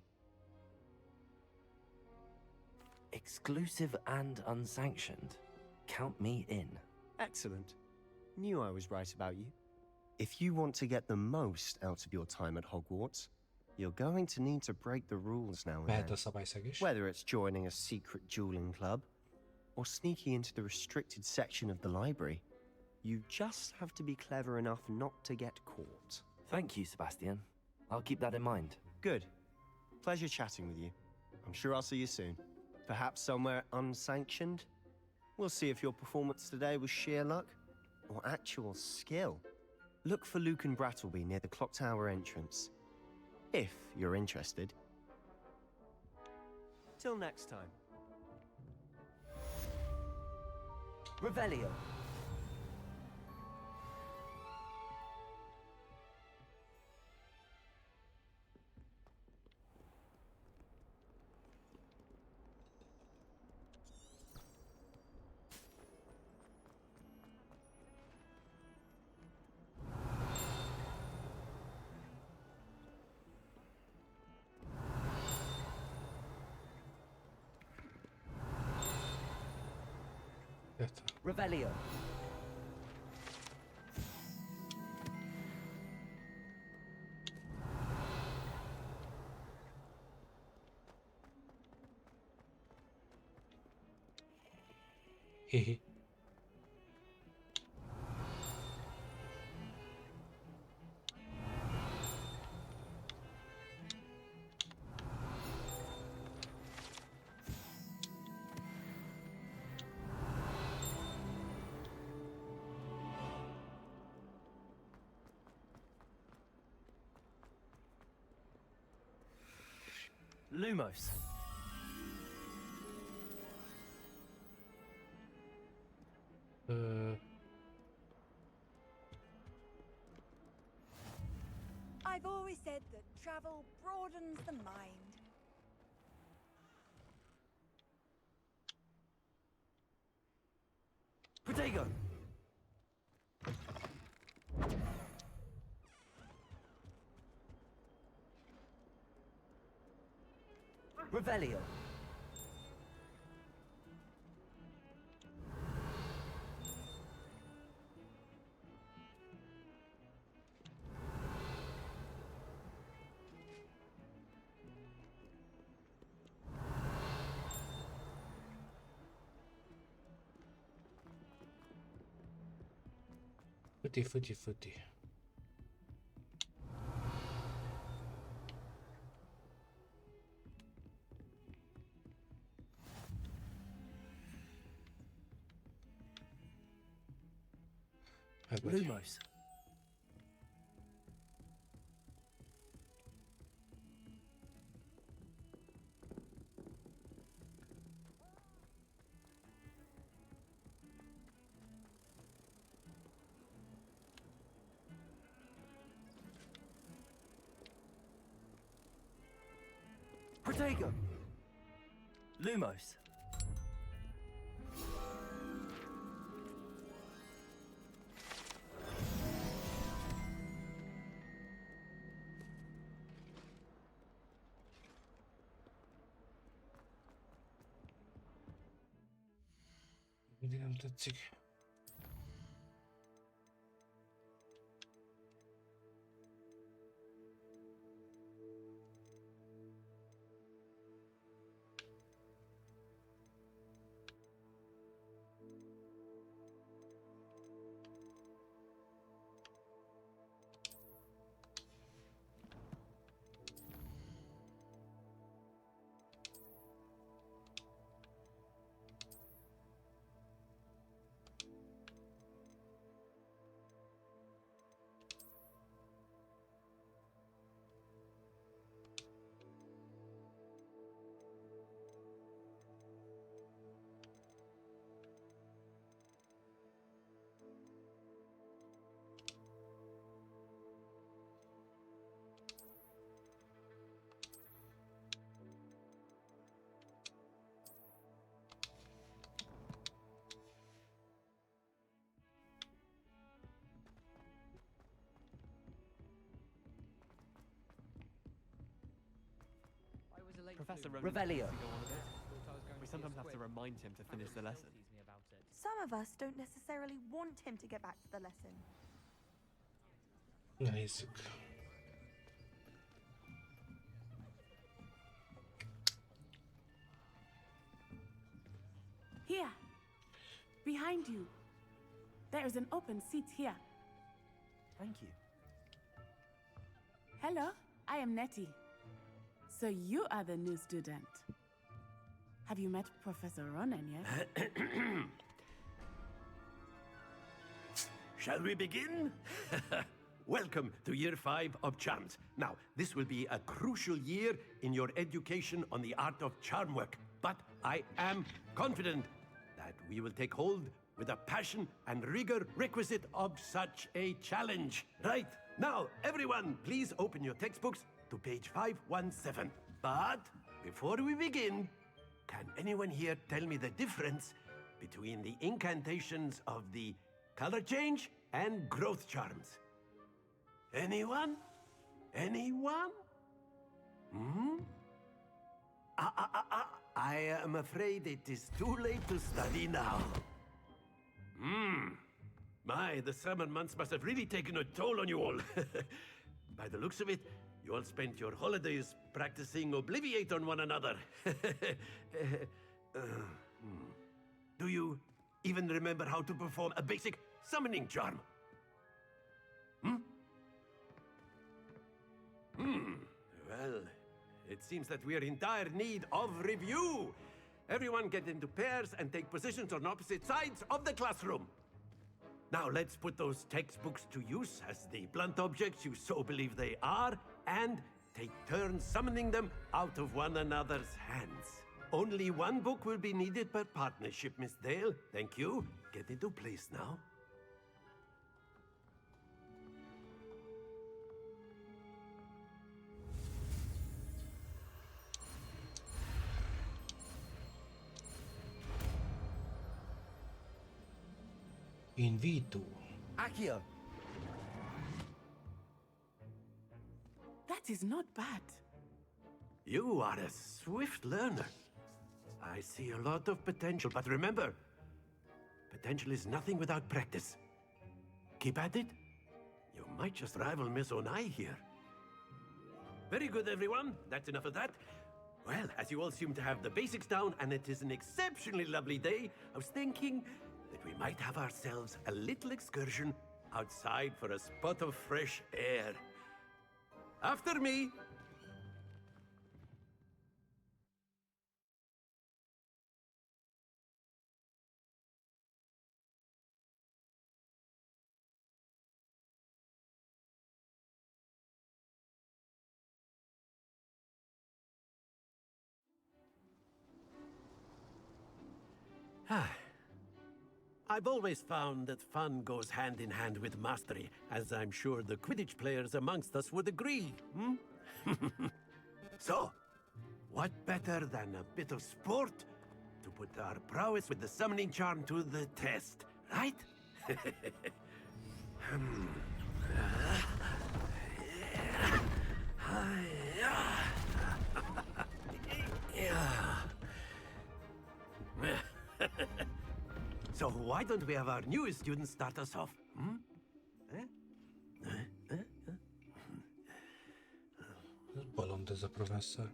Exclusive and unsanctioned. Count me in. Excellent. Knew I was right about you. If you want to get the most out of your time at Hogwarts, you're going to need to break the rules now and then. Whether it's joining a secret dueling club, or sneaking into the restricted section of the library, you just have to be clever enough not to get caught. Thank you, Sebastian. I'll keep that in mind. Good. Pleasure chatting with you. I'm sure I'll see you soon. Perhaps somewhere unsanctioned? We'll see if your performance today was sheer luck or actual skill. Look for Luke and Brattleby near the clock tower entrance. If you're interested. Till next time. Revelio. Revelio. Hehe. Lumos. I've always said that travel broadens the mind. Protego. Revelio. Footy, footy, footy. Lumos. Protego. Lumos. Mindig nem tetszik. Professor Revelio. We sometimes have to remind him to finish the lesson. Some of us don't necessarily want him to get back to the lesson. Na nézzük. Here. Behind you. There is an open seat here. Thank you. Hello, I am Nettie. So you are the new student. Have you met Professor Ronan yet? Shall we begin? Welcome to Year 5 of Charms. Now, this will be a crucial year in your education on the art of charm work. But I am confident that we will take hold with the passion and rigor requisite of such a challenge. Right, now, everyone, please open your textbooks to page 517. But before we begin, can anyone here tell me the difference between the incantations of the color change and growth charms? Anyone? Anyone? Hmm? I am afraid it is too late to study now. My, the summer months must have really taken a toll on you all. By the looks of it, you all spent your holidays practicing Obliviate on one another. Do you even remember how to perform a basic summoning charm? Well, it seems that we are in dire need of review. Everyone get into pairs and take positions on opposite sides of the classroom. Now let's put those textbooks to use as the blunt objects you so believe they are, and take turns summoning them out of one another's hands. Only one book will be needed per partnership, Miss Dale. Thank you. Get into place now. Invito. Accio. That is not bad. You are a swift learner. I see a lot of potential, but remember, potential is nothing without practice. Keep at it. You might just rival Miss Onai here. Very good, everyone. That's enough of that. Well, as you all seem to have the basics down, and it is an exceptionally lovely day, I was thinking that we might have ourselves a little excursion outside for a spot of fresh air. After me! I've always found that fun goes hand in hand with mastery, as I'm sure the Quidditch players amongst us would agree, hmm? So, what better than a bit of sport to put our prowess with the summoning charm to the test, right? So why don't we have our newest student start us off? Hmm? Bolond ez a professzor.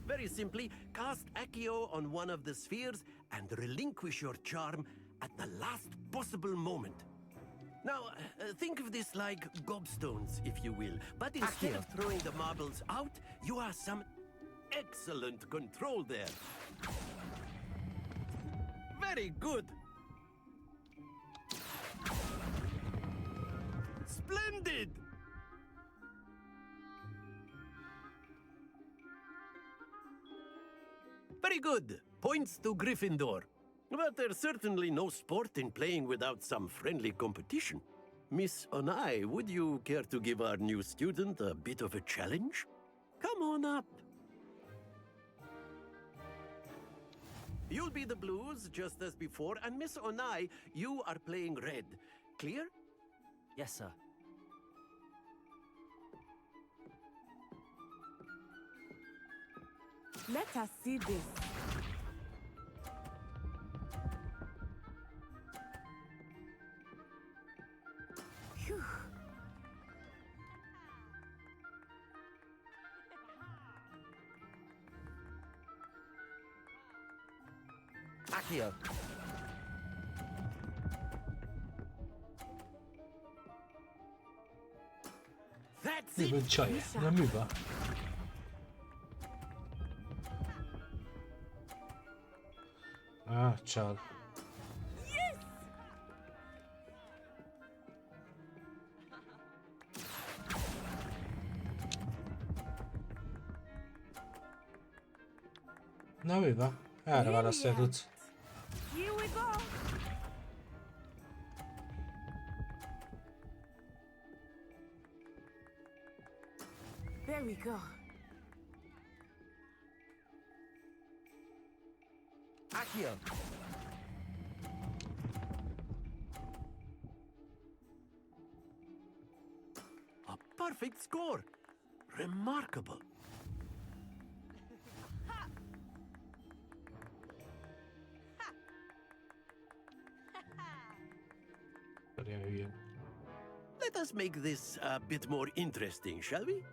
Very simply, cast Accio on one of the spheres and relinquish your charm at the last possible moment. Now, think of this like gobstones, if you will. But instead of throwing the marbles out, you have some excellent control there. Very good. Splendid! Very good. Points to Gryffindor. But there's certainly no sport in playing without some friendly competition. Miss Onai, would you care to give our new student a bit of a challenge? Come on up. You'll be the blues, just as before, and Miss Onai, you are playing red. Clear? Yes, sir. Let us see this. Phew. Accio. That's Mi it! csaja? Na mi van? Csal. Na mi van? Erre választja tudsz. Here we go. There we go. Accio. A perfect score. Remarkable. Let us make this a bit more interesting, shall we?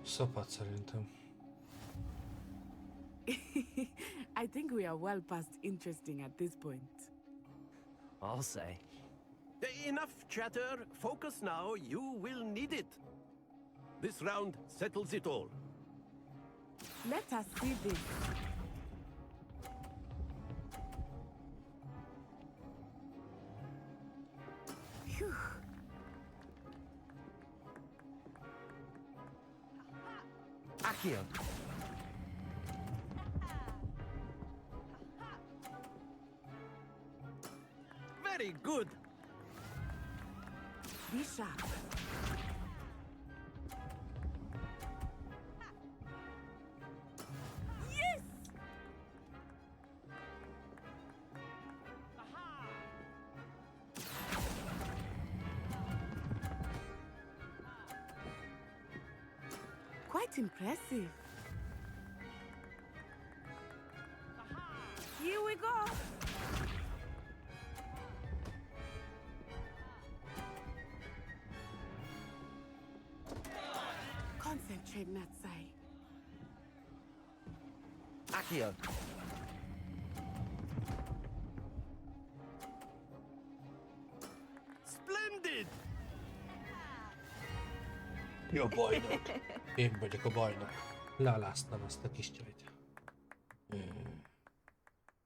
Szopat szerintem. I think we are well past interesting at this point. I'll say. Enough chatter. Focus now. You will need it. This round settles it all. Let us see this. Phew. Accio. Very good. Be sharp. Yes! Quite impressive. Here we go. Concentrate, Natsai. Accio. Splendid! Jó bajnok. Én vagyok a bajnok. Lealáztam azt a kis csajt.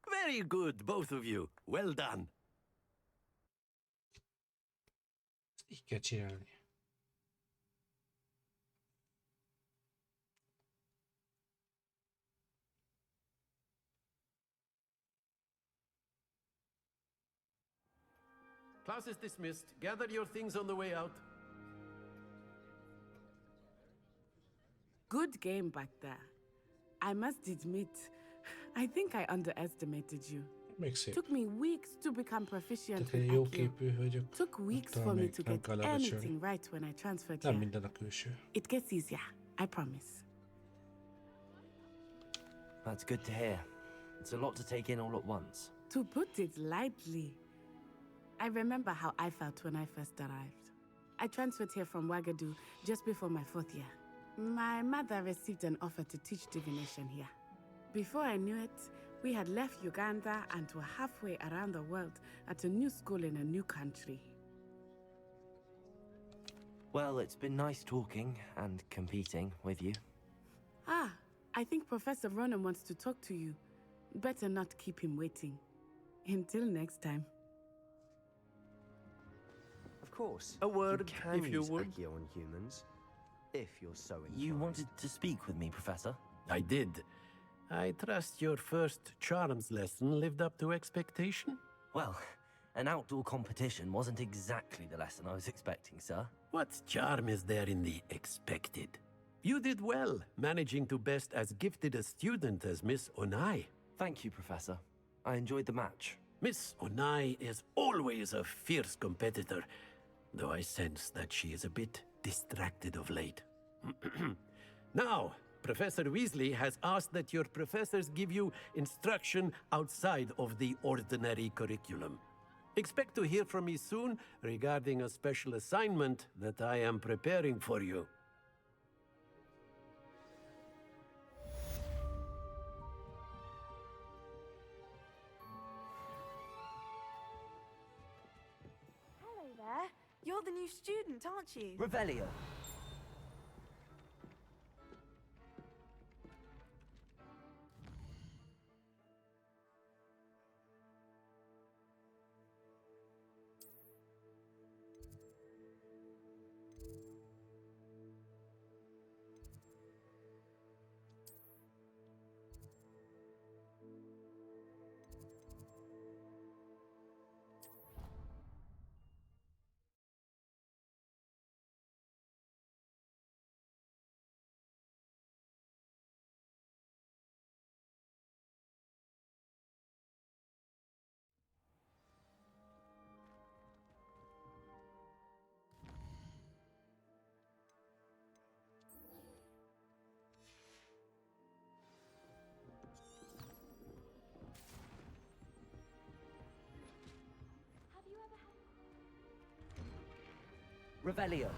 Very good, both of you. Well done. Így kell csinálni. Class is dismissed. Gather your things on the way out. Good game back there. I must admit, I think I underestimated you. Még Took me weeks to become proficient Tehát with jó IQ. képű hölgyek. Took weeks talán for me még to nem get kell lebecsülni. anything right when I transferred Nem here. minden a külső. It gets easier, I promise. That's good to hear. It's a lot to take in all at once. To put it lightly, I remember how I felt when I first arrived. I transferred here from Wagadu just before my 4th year. My mother received an offer to teach divination here. Before I knew it, we had left Uganda and were halfway around the world at a new school in a new country. Well, it's been nice talking and competing with you. Ah, I think Professor Ronan wants to talk to you. Better not keep him waiting. Until next time. Of course. A word, you can if you use would. Accio on humans, if you're so inclined. You wanted to speak with me, Professor? I did. I trust your first charms lesson lived up to expectation? Well, an outdoor competition wasn't exactly the lesson I was expecting, sir. What charm is there in the expected? You did well, managing to best as gifted a student as Miss Onai. Thank you, Professor. I enjoyed the match. Miss Onai is always a fierce competitor, though I sense that she is a bit distracted of late. Now, Professor Weasley has asked that your professors give you instruction outside of the ordinary curriculum. Expect to hear from me soon regarding a special assignment that I am preparing for you. Hello there. You're the new student, aren't you? Revelio. Revelio.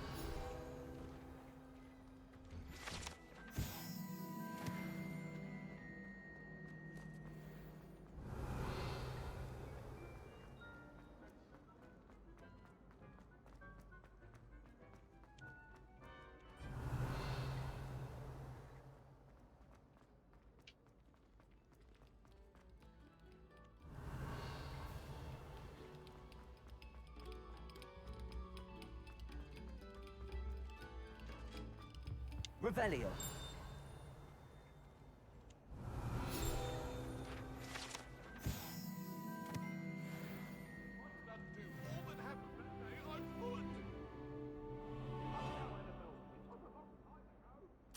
Revelio.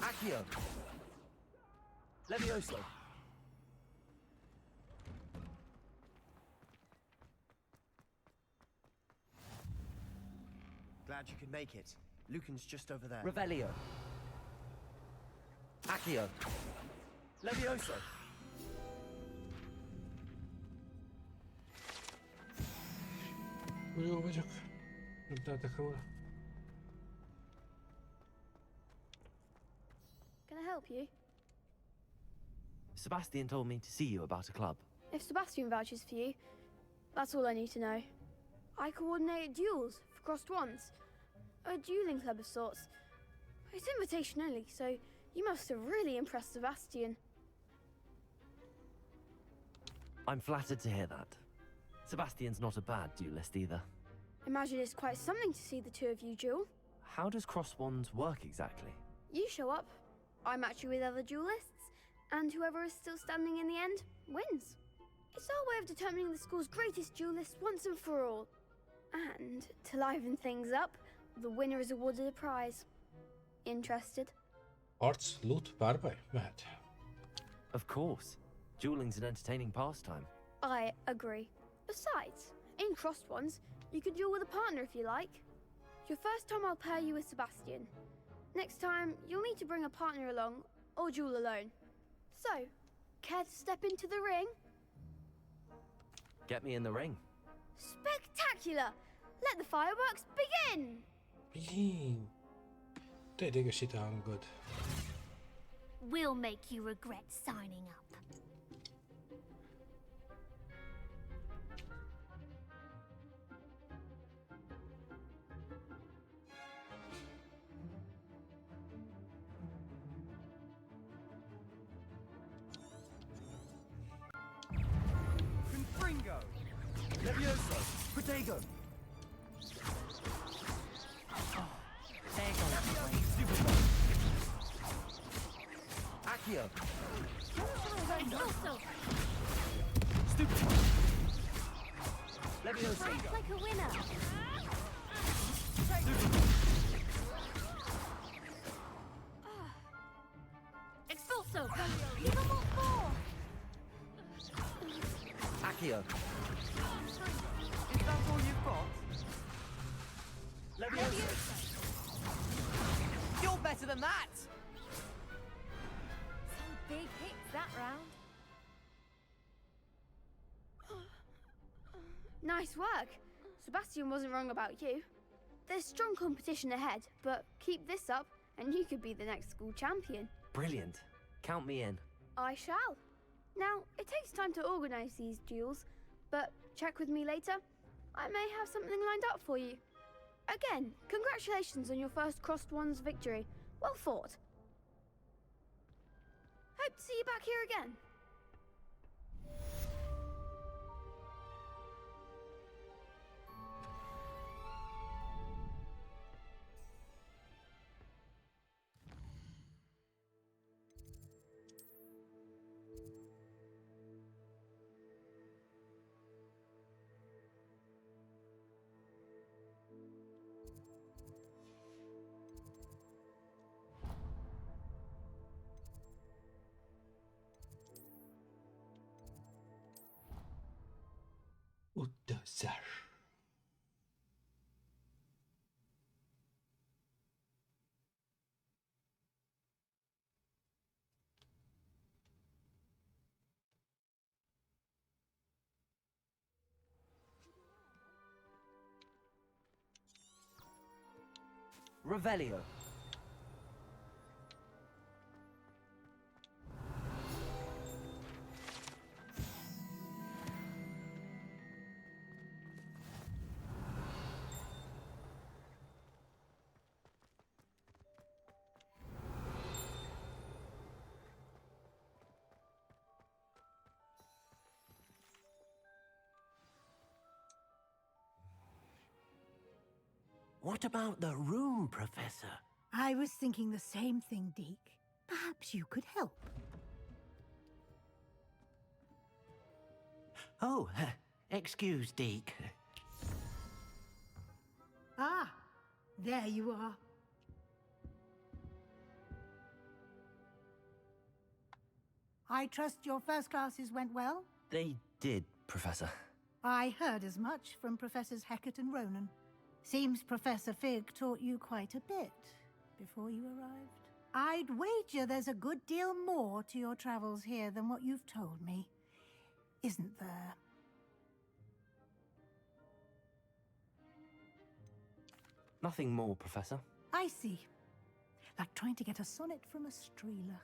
Accio. Levioso. Glad you could make it. Lucan's just over there. Revelio. Accio. Levioso. Jó vagyok. Nem tehetek róla. Can I help you? Sebastian told me to see you about a club. If Sebastian vouches for you, that's all I need to know. I coordinate duels for crossed wands. A dueling club of sorts. It's invitation only, so you must have really impressed Sebastian. I'm flattered to hear that. Sebastian's not a bad duelist either. Imagine it's quite something to see the two of you duel. How does cross wands work exactly? You show up, I match you with other duelists, and whoever is still standing in the end wins. It's our way of determining the school's greatest duelist once and for all. And to liven things up, the winner is awarded a prize. Interested? Arts, loot, párbaj? Mehet. Of course. Dueling's an entertaining pastime. I agree. Besides, in crossed ones, you can duel with a partner if you like. Your first time I'll pair you with Sebastian. Next time, you'll need to bring a partner along, or duel alone. So, care to step into the ring? Get me in the ring. Spectacular! Let the fireworks begin! Begin. Te idegesít a hangod. We'll make you regret signing up. Confringo! Levioso! Protego! Accio! Stupid! Levioso! Fight like a winner. Expulso! Give them all four! Accio! Is that all you've got? Levioso! You're better than that! Some big hits that round. Nice work. Sebastian wasn't wrong about you. There's strong competition ahead, but keep this up and you could be the next school champion. Brilliant. Count me in. I shall. Now, it takes time to organise these duels, but check with me later. I may have something lined up for you. Again, congratulations on your first Crossed Ones victory. Well fought. Hope to see you back here again. Utazás. Revelio. What about the room, Professor? I was thinking the same thing, Deke. Perhaps you could help. Oh, excuse, Deke. Ah, there you are. I trust your first classes went well? They did, Professor. I heard as much from Professors Hecat and Ronan. Seems Professor Fig taught you quite a bit before you arrived. I'd wager there's a good deal more to your travels here than what you've told me, isn't there? Nothing more, Professor. I see. Like trying to get a sonnet from a streeler.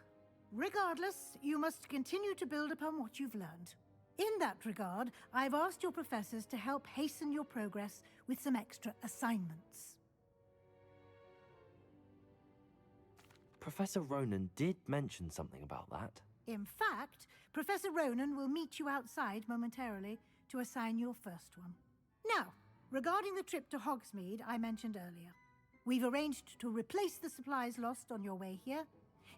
Regardless, you must continue to build upon what you've learned. In that regard, I've asked your professors to help hasten your progress with some extra assignments. Professor Ronan did mention something about that. In fact, Professor Ronan will meet you outside momentarily to assign your first one. Now, regarding the trip to Hogsmeade I mentioned earlier, we've arranged to replace the supplies lost on your way here,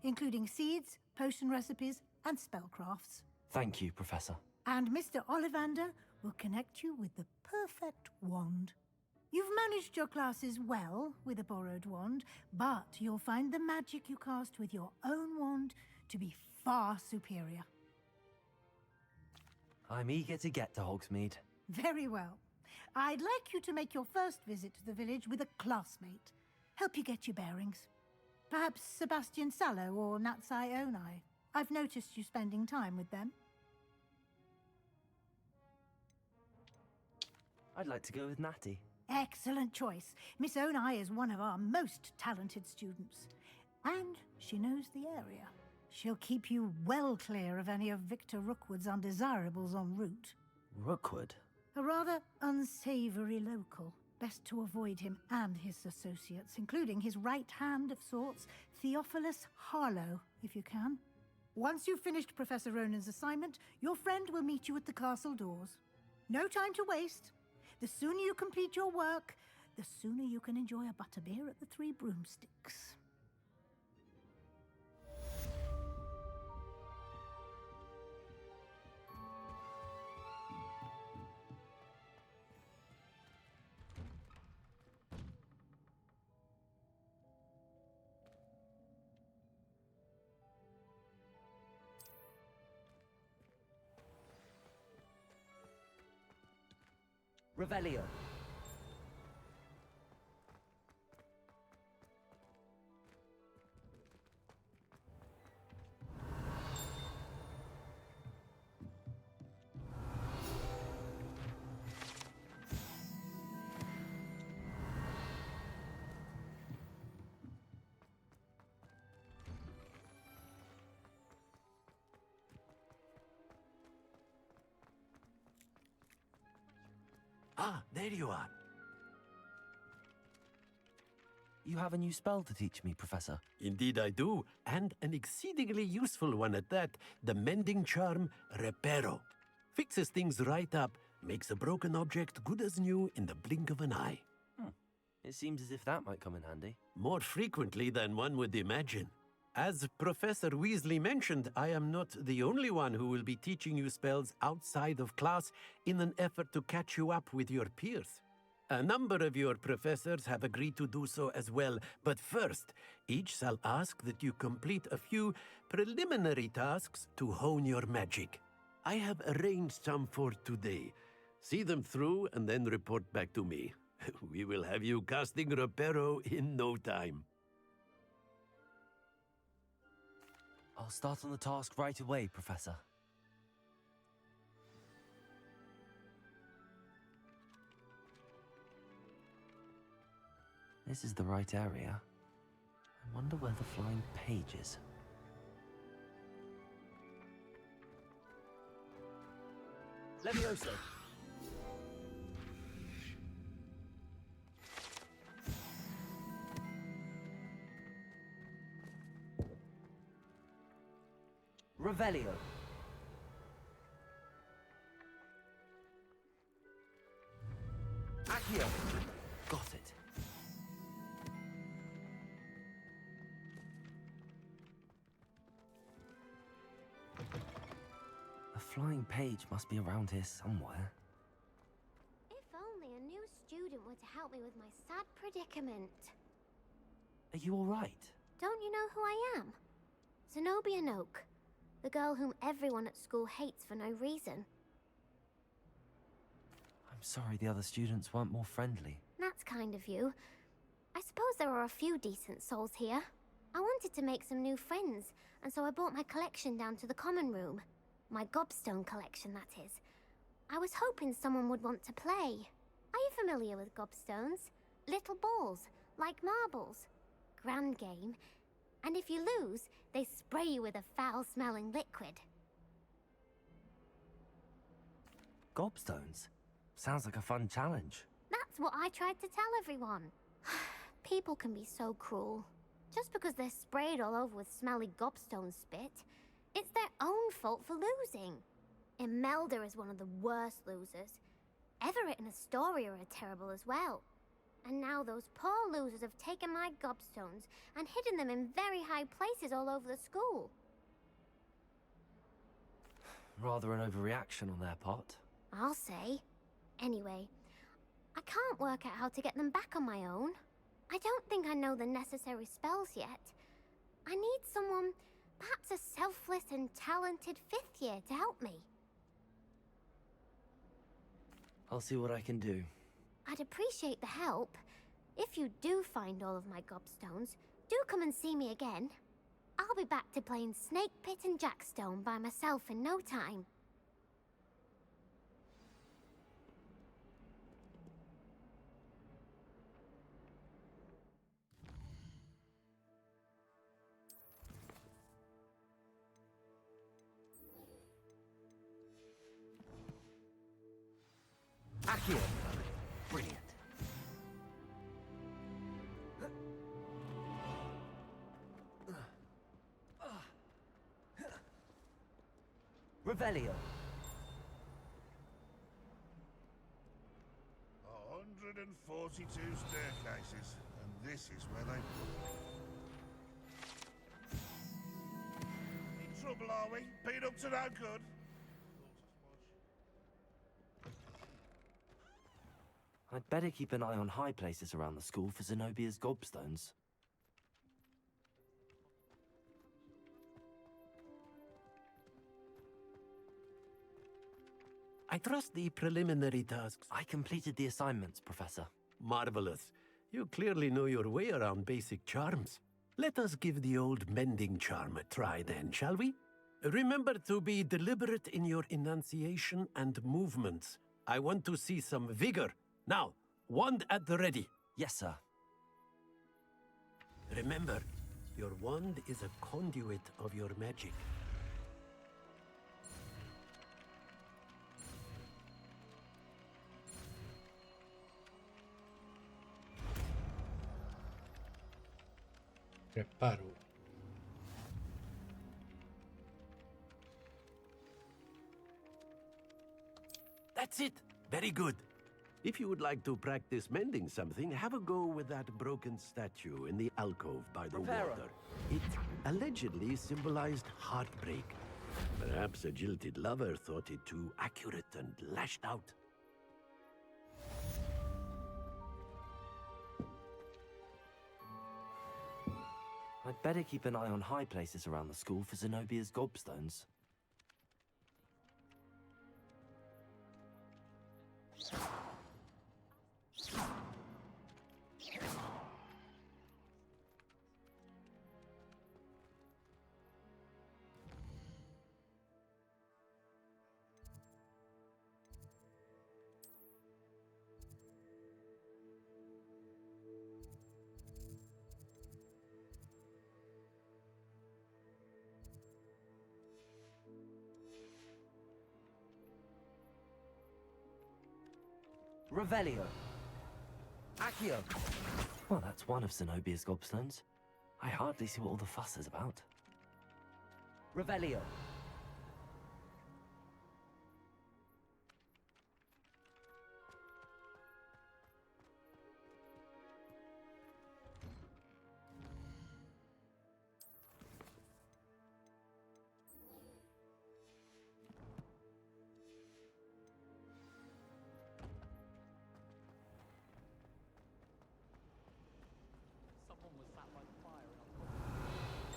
including seeds, potion recipes, and spellcrafts. Thank you, Professor. And Mr. Ollivander will connect you with the perfect wand. You've managed your classes well with a borrowed wand, but you'll find the magic you cast with your own wand to be far superior. I'm eager to get to Hogsmeade. Very well. I'd like you to make your first visit to the village with a classmate. Help you get your bearings. Perhaps Sebastian Sallow or Natsai Onai. I've noticed you spending time with them. I'd like to go with Natty. Excellent choice. Miss Onai is one of our most talented students. And she knows the area. She'll keep you well clear of any of Victor Rookwood's undesirables en route. Rookwood? A rather unsavory local. Best to avoid him and his associates, including his right hand of sorts, Theophilus Harlow, if you can. Once you've finished Professor Ronan's assignment, your friend will meet you at the castle doors. No time to waste. The sooner you complete your work, the sooner you can enjoy a butterbeer at the Three Broomsticks. Revelio. Ah, there you are. You have a new spell to teach me, Professor. Indeed I do, and an exceedingly useful one at that. The mending charm, Reparo. Fixes things right up, makes a broken object good as new in the blink of an eye. It seems as if that might come in handy. More frequently than one would imagine. As Professor Weasley mentioned, I am not the only one who will be teaching you spells outside of class in an effort to catch you up with your peers. A number of your professors have agreed to do so as well, but first, each shall ask that you complete a few preliminary tasks to hone your magic. I have arranged some for today. See them through and then report back to me. We will have you casting Reparo in no time. I'll start on the task right away, Professor. This is the right area. I wonder where the flying page is. Levioso! Revelio. Accio. Got it. A flying page must be around here somewhere. If only a new student were to help me with my sad predicament. Are you all right? Don't you know who I am? Zenobia Noak. The girl whom everyone at school hates for no reason. I'm sorry the other students weren't more friendly. That's kind of you. I suppose there are a few decent souls here. I wanted to make some new friends, and so I brought my collection down to the common room. My gobstone collection, that is. I was hoping someone would want to play. Are you familiar with gobstones? Little balls, like marbles. Grand game. And if you lose, they spray you with a foul-smelling liquid. Gobstones? Sounds like a fun challenge. That's what I tried to tell everyone. People can be so cruel. Just because they're sprayed all over with smelly gobstone spit, it's their own fault for losing. Imelda is one of the worst losers. Everett and Astoria are terrible as well. And now those poor losers have taken my gobstones and hidden them in very high places all over the school. Rather an overreaction on their part. I'll say. Anyway, I can't work out how to get them back on my own. I don't think I know the necessary spells yet. I need someone, perhaps a selfless and talented 5th year to help me. I'll see what I can do. I'd appreciate the help. If you do find all of my gobstones, do come and see me again. I'll be back to playing Snake Pit and Jackstone by myself in no time. Accio! Brilliant. Revelio. 142 staircases, and this is where they put me. In trouble, are we? Been up to no good? I'd better keep an eye on high places around the school for Zenobia's gobstones. I trust the preliminary tasks. I completed the assignments, Professor. Marvelous. You clearly know your way around basic charms. Let us give the old mending charm a try then, shall we? Remember to be deliberate in your enunciation and movements. I want to see some vigor. Now, wand at the ready. Yes, sir. Remember, your wand is a conduit of your magic. Preparo. That's it. Very good. If you would like to practice mending something, have a go with that broken statue in the alcove by the water. It allegedly symbolized heartbreak. Perhaps a jilted lover thought it too accurate and lashed out. I'd better keep an eye on high places around the school for Zenobia's gobstones. Revelio. Accio. Well, that's one of Zenobia's gobstones. I hardly see what all the fuss is about. Revelio.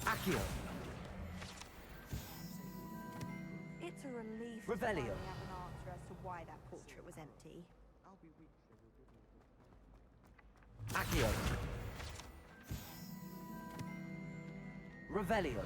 Accio. It's a relief Revelio. to finally have an answer as to why that portrait was empty. Accio. Revelio.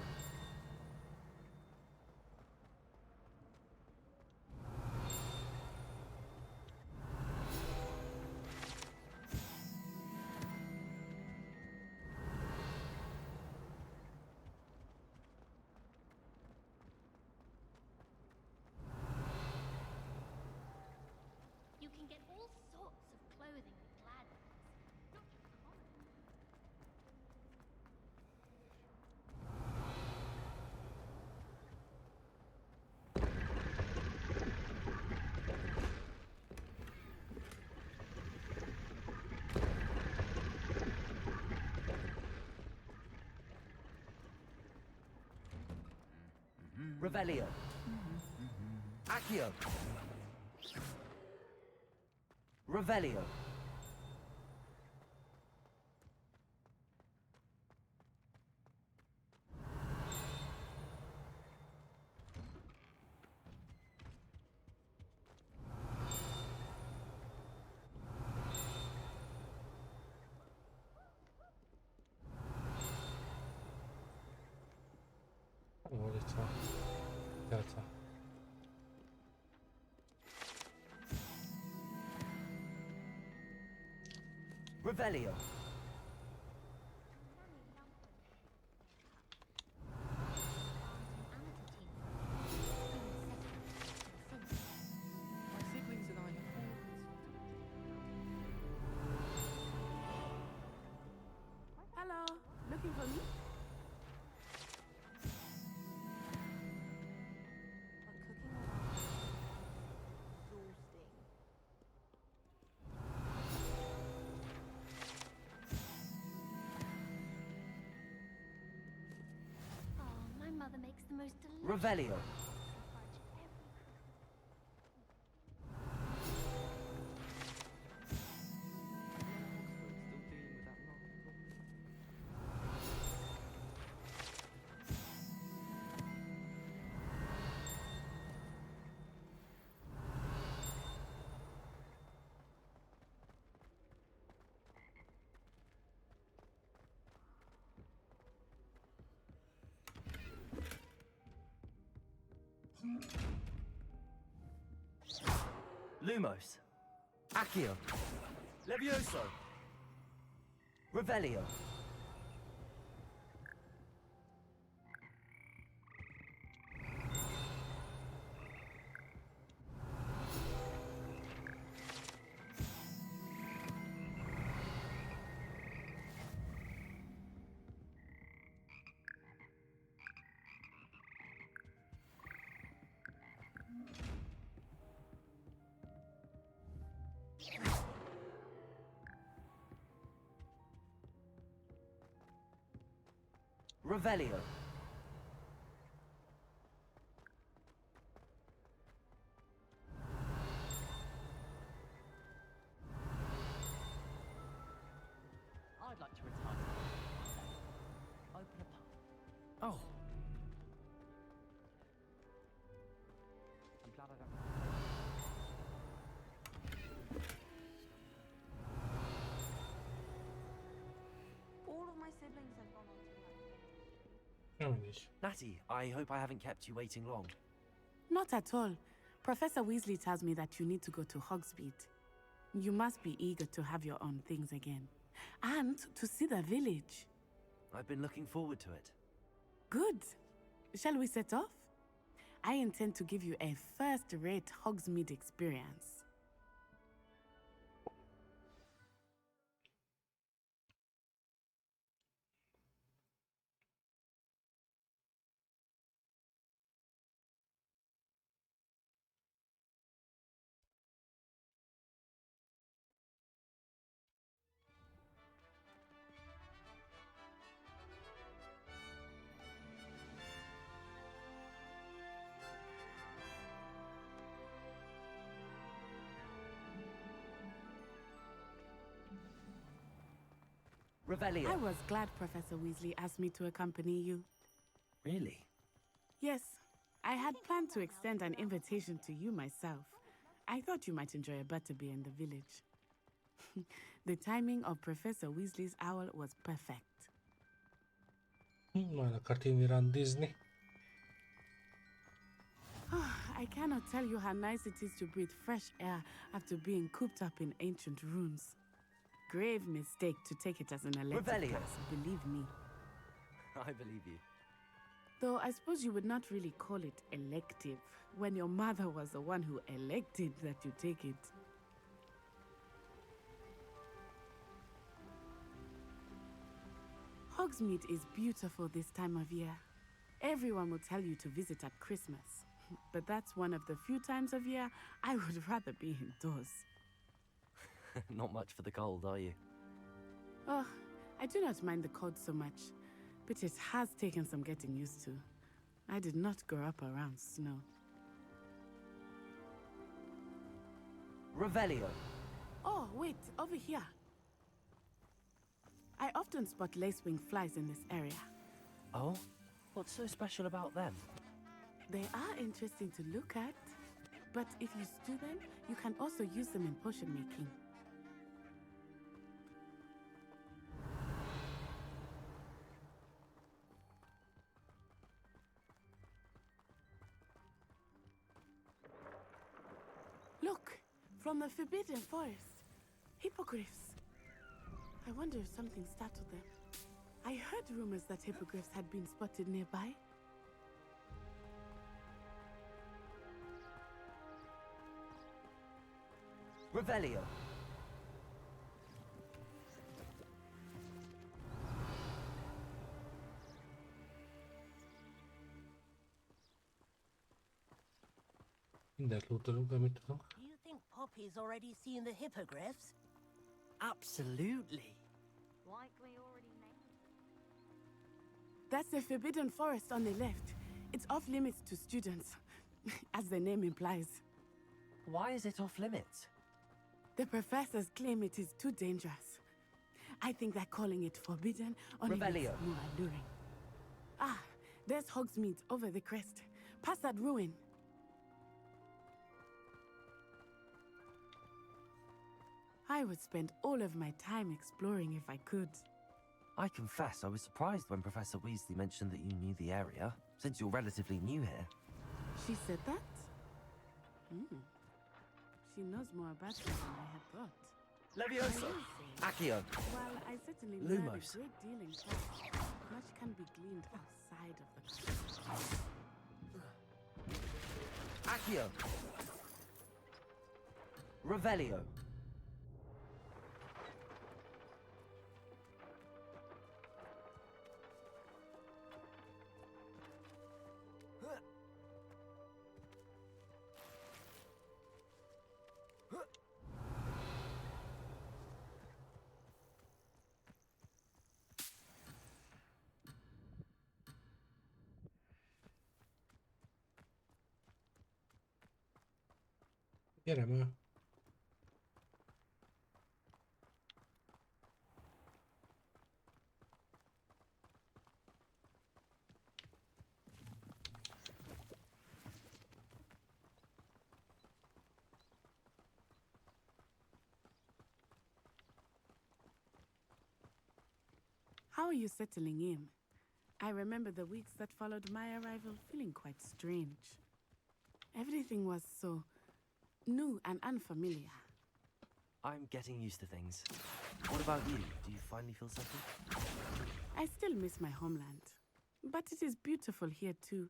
You can get all sorts of clothing with gladness, not just common. Revelio. Accio. Revelio. Revelio. My siblings and I have all Hello, looking for me? Oh, my mother makes the most delicious. Revelio. Lumos. Accio. Levioso. Revelio. Revelio. I'd like to retire. Open a pub. Oh. I'm glad I don't. All of my siblings have gone on to Natty, I hope I haven't kept you waiting long. Not at all. Professor Weasley tells me that you need to go to Hogsmeade. You must be eager to have your own things again. And to see the village. I've been looking forward to it. Good. Shall we set off? I intend to give you a first-rate Hogsmeade experience. Revelio. I was glad Professor Weasley asked me to accompany you. Really? Yes, I had planned to extend an invitation to you myself. I thought you might enjoy a butterbeer in the village. The timing of Professor Weasley's owl was perfect. Mana cartini ran Disney. I cannot tell you how nice it is to breathe fresh air after being cooped up in ancient rooms. Grave mistake to take it as an elective class, believe me. I believe you. Though I suppose you would not really call it elective when your mother was the one who elected that you take it. Hogsmeade is beautiful this time of year. Everyone will tell you to visit at Christmas, but that's one of the few times of year I would rather be indoors. Not much for the cold, are you? Oh, I do not mind the cold so much, but it has taken some getting used to. I did not grow up around snow. Revelio. Oh, wait, over here. I often spot lacewing flies in this area. Oh? What's so special about them? They are interesting to look at, but if you stew them, you can also use them in potion making. Look, from the Forbidden Forest. Hippogriffs. I wonder if something startled them. I heard rumors that hippogriffs had been spotted nearby. Revelio. Mindent lootolunk, amit tudunk. Do you think Poppy's already seen the hippogriffs? Absolutely. Likely already named. That's the Forbidden Forest on the left. It's off limits to students, as the name implies. Why is it off limits? The professors claim it is too dangerous. I think that calling it forbidden only makes it more alluring. Ah, there's Hogsmeade over the crest. Past that ruin. I would spend all of my time exploring if I could. I confess I was surprised when Professor Weasley mentioned that you knew the area, since you're relatively new here. She said that? She knows more about it than I had thought. Leviosa! Accio! Well, I certainly learned a Lumos. great deal in class. Much can be gleaned outside of the classroom. Accio! Revelio! Gyere már. How are you settling in? I remember the weeks that followed my arrival feeling quite strange. Everything was so new and unfamiliar. I'm getting used to things. What about you? Do you finally feel settled? I still miss my homeland, but it is beautiful here too.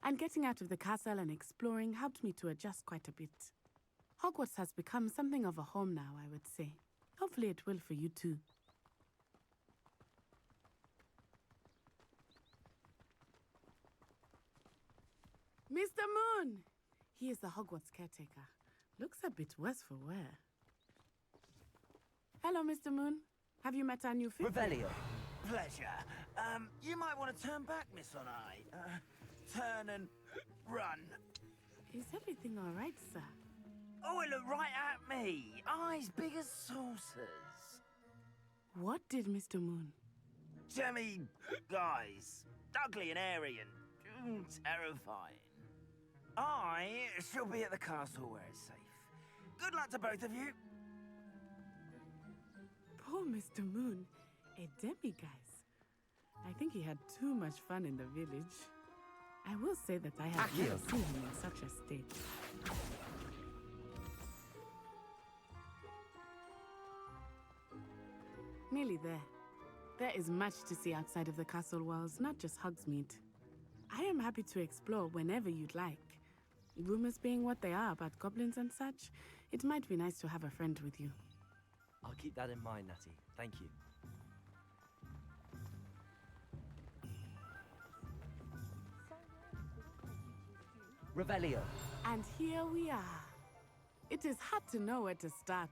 And getting out of the castle and exploring helped me to adjust quite a bit. Hogwarts has become something of a home now, I would say. Hopefully it will for you too. Mr. Moon! He is the Hogwarts caretaker. Looks a bit worse for wear. Hello, Mr. Moon. Have you met our new fifth? Revelio. Pleasure. You might want to turn back, Miss Onai. Turn and run. Is everything all right, sir? Oh, it looked right at me. Eyes big as saucers. What did Mr. Moon? Jemmy, guys. Ugly and airy and terrifying. I shall be at the castle where it's safe. Good luck to both of you. Poor Mr. Moon. A demiguise. I think he had too much fun in the village. I will say that I have never seen him in such a state. Nearly there. There is much to see outside of the castle walls, not just Hogsmeade. I am happy to explore whenever you'd like. Rumors being what they are about goblins and such, it might be nice to have a friend with you. I'll keep that in mind, Natty. Thank you. Revelio. And here we are. It is hard to know where to start.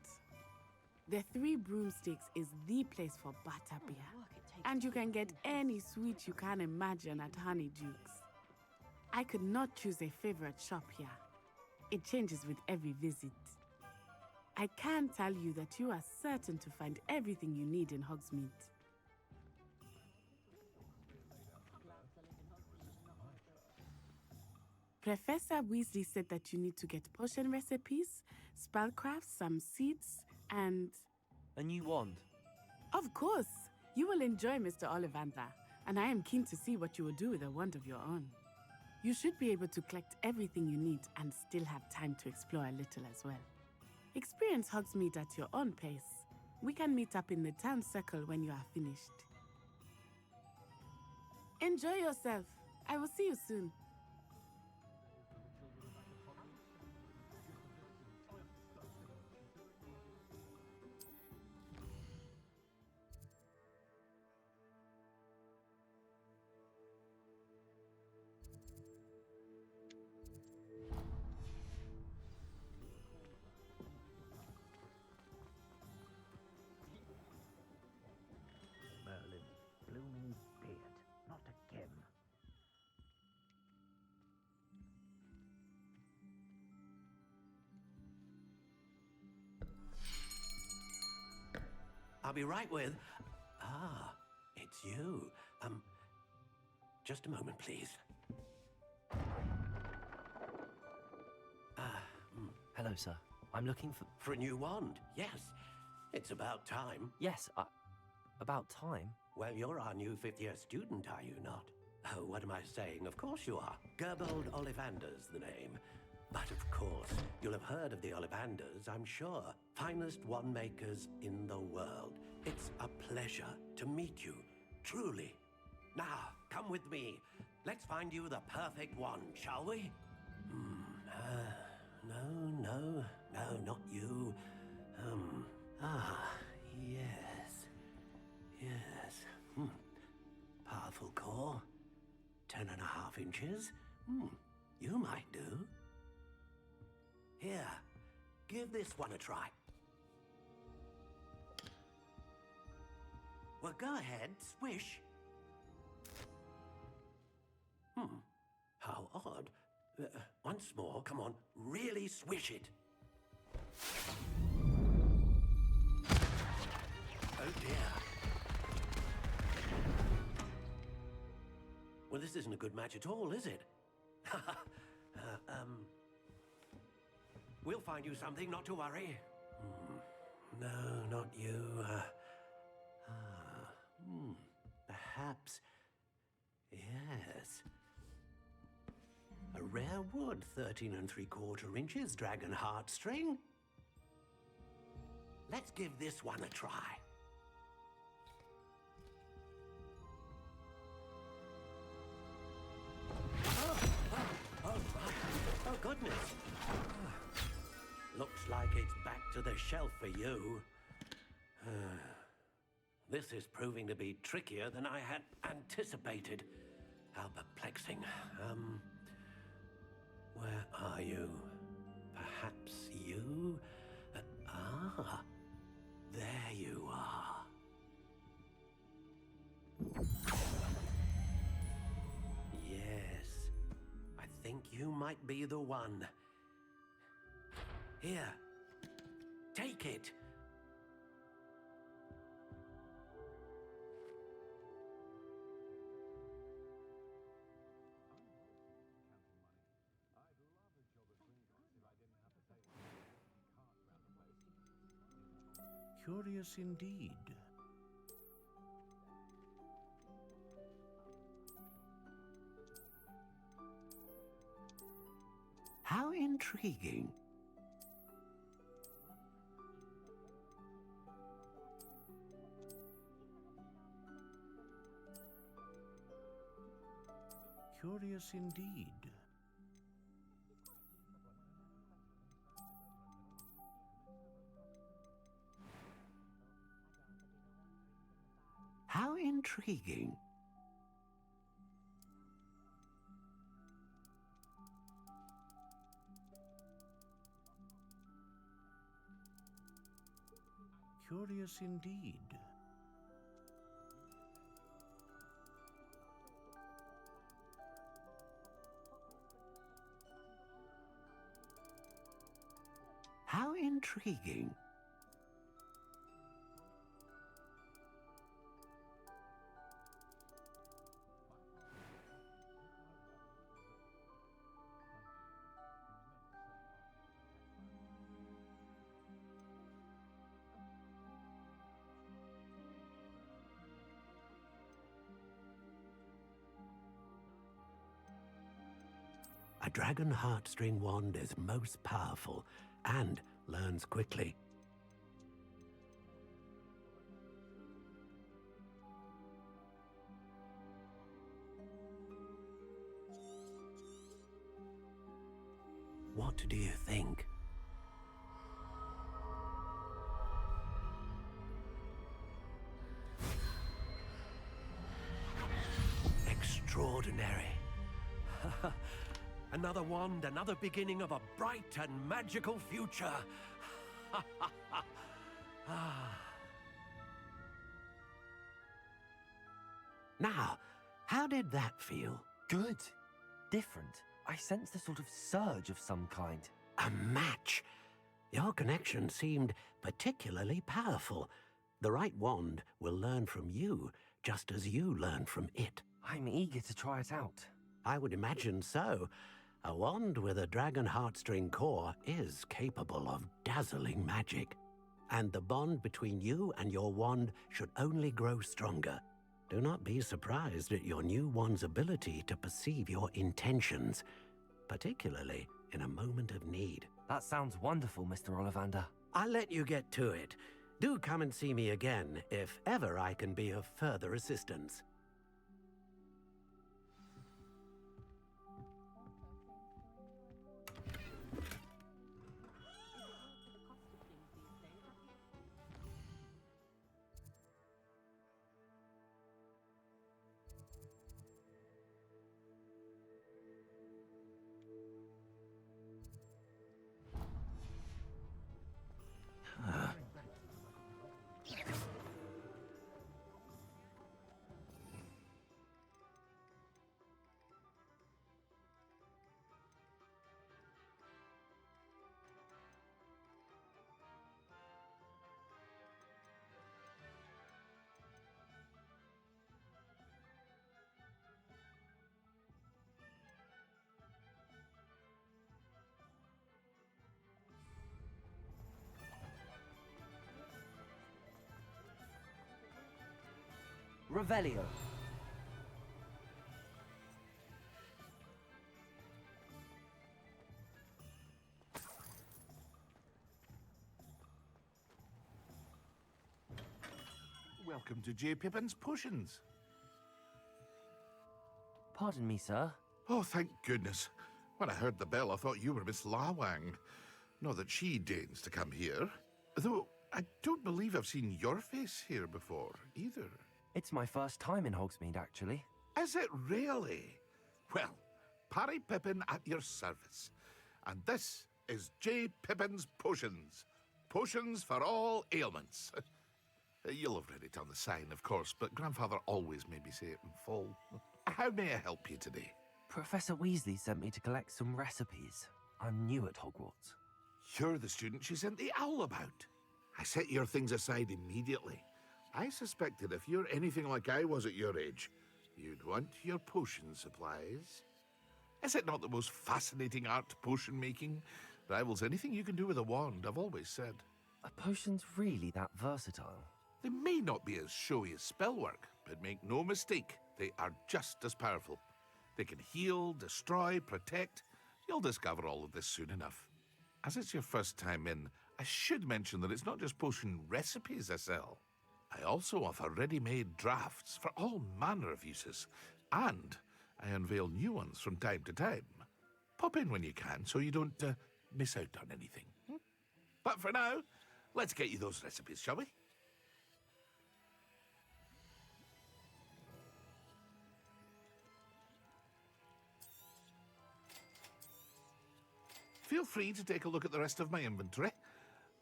The Three Broomsticks is the place for butterbeer. And you can get any sweet you can imagine at Honeyduke's. I could not choose a favorite shop here. It changes with every visit. I can tell you that you are certain to find everything you need in Hogsmeade. Professor Weasley said that you need to get potion recipes, spellcrafts, some seeds, and... A new wand. Of course! You will enjoy Mr. Ollivander, and I am keen to see what you will do with a wand of your own. You should be able to collect everything you need and still have time to explore a little as well. Experience Hogsmeade at your own pace. We can meet up in the town circle when you are finished. Enjoy yourself. I will see you soon. Merlin's blooming beard, not again. I'll be right with... Ah, it's you. Just a moment, please. Hello, sir. I'm looking for... For a new wand, yes. It's about time. Yes, about time? Well, you're our new fifth-year student, are you not? Oh, what am I saying? Of course you are. Gerbold Ollivander's the name. But of course, you'll have heard of the Ollivanders, I'm sure. Finest wand makers in the world. It's a pleasure to meet you, truly. Now, come with me. Let's find you the perfect wand, shall we? No, not you. Yes. Powerful core. 10.5 inches. You might do. Here, give this one a try. Well, go ahead, swish. How odd. Once more, come on, really swish it. Oh dear. Well, this isn't a good match at all, is it? We'll find you something, not to worry. No, not you. Perhaps... Yes. A rare wood, 13 3/4 inches, dragon heartstring. Let's give this one a try. Oh, goodness. Looks like it's back to the shelf for you. This is proving to be trickier than I had anticipated. How perplexing. Where are you? Perhaps you? There you are. Yes, I think you might be the one. Here, take it. Curious indeed. How intriguing. Curious indeed. How intriguing. Curious indeed. How intriguing. intriguing. A dragon heartstring wand is most powerful and learns quickly. What do you think? Extraordinary. Another wand, another beginning of a bright and magical future. Now, how did that feel? Good. Different. I sensed a sort of surge of some kind. A match. Your connection seemed particularly powerful. The right wand will learn from you, just as you learn from it. I'm eager to try it out. I would imagine so. A wand with a dragon heartstring core is capable of dazzling magic. And the bond between you and your wand should only grow stronger. Do not be surprised at your new wand's ability to perceive your intentions, particularly in a moment of need. That sounds wonderful, Mr. Ollivander. I'll let you get to it. Do come and see me again if ever I can be of further assistance. Revelio. Welcome to J. Pippin's Potions. Pardon me, sir. Oh, thank goodness. When I heard the bell, I thought you were Miss Lawang. Not that she deigns to come here. Though, I don't believe I've seen your face here before, either. It's my first time in Hogsmeade, actually. Is it really? Well, Parry Pippin at your service. And this is J. Pippin's Potions. Potions for all ailments. You'll have read it on the sign, of course, but Grandfather always made me say it in full. How may I help you today? Professor Weasley sent me to collect some recipes. I'm new at Hogwarts. You're the student she sent the owl about. I set your things aside immediately. I suspected if you're anything like I was at your age, you'd want your potion supplies. Is it not the most fascinating art, potion making? Rivals anything you can do with a wand, I've always said. Are potions really that versatile? They may not be as showy as spellwork, but make no mistake, they are just as powerful. They can heal, destroy, protect. You'll discover all of this soon enough. As it's your first time in, I should mention that it's not just potion recipes I sell. I also offer ready-made drafts for all manner of uses, and I unveil new ones from time to time. Pop in when you can so you don't miss out on anything. But for now, let's get you those recipes, shall we? Feel free to take a look at the rest of my inventory,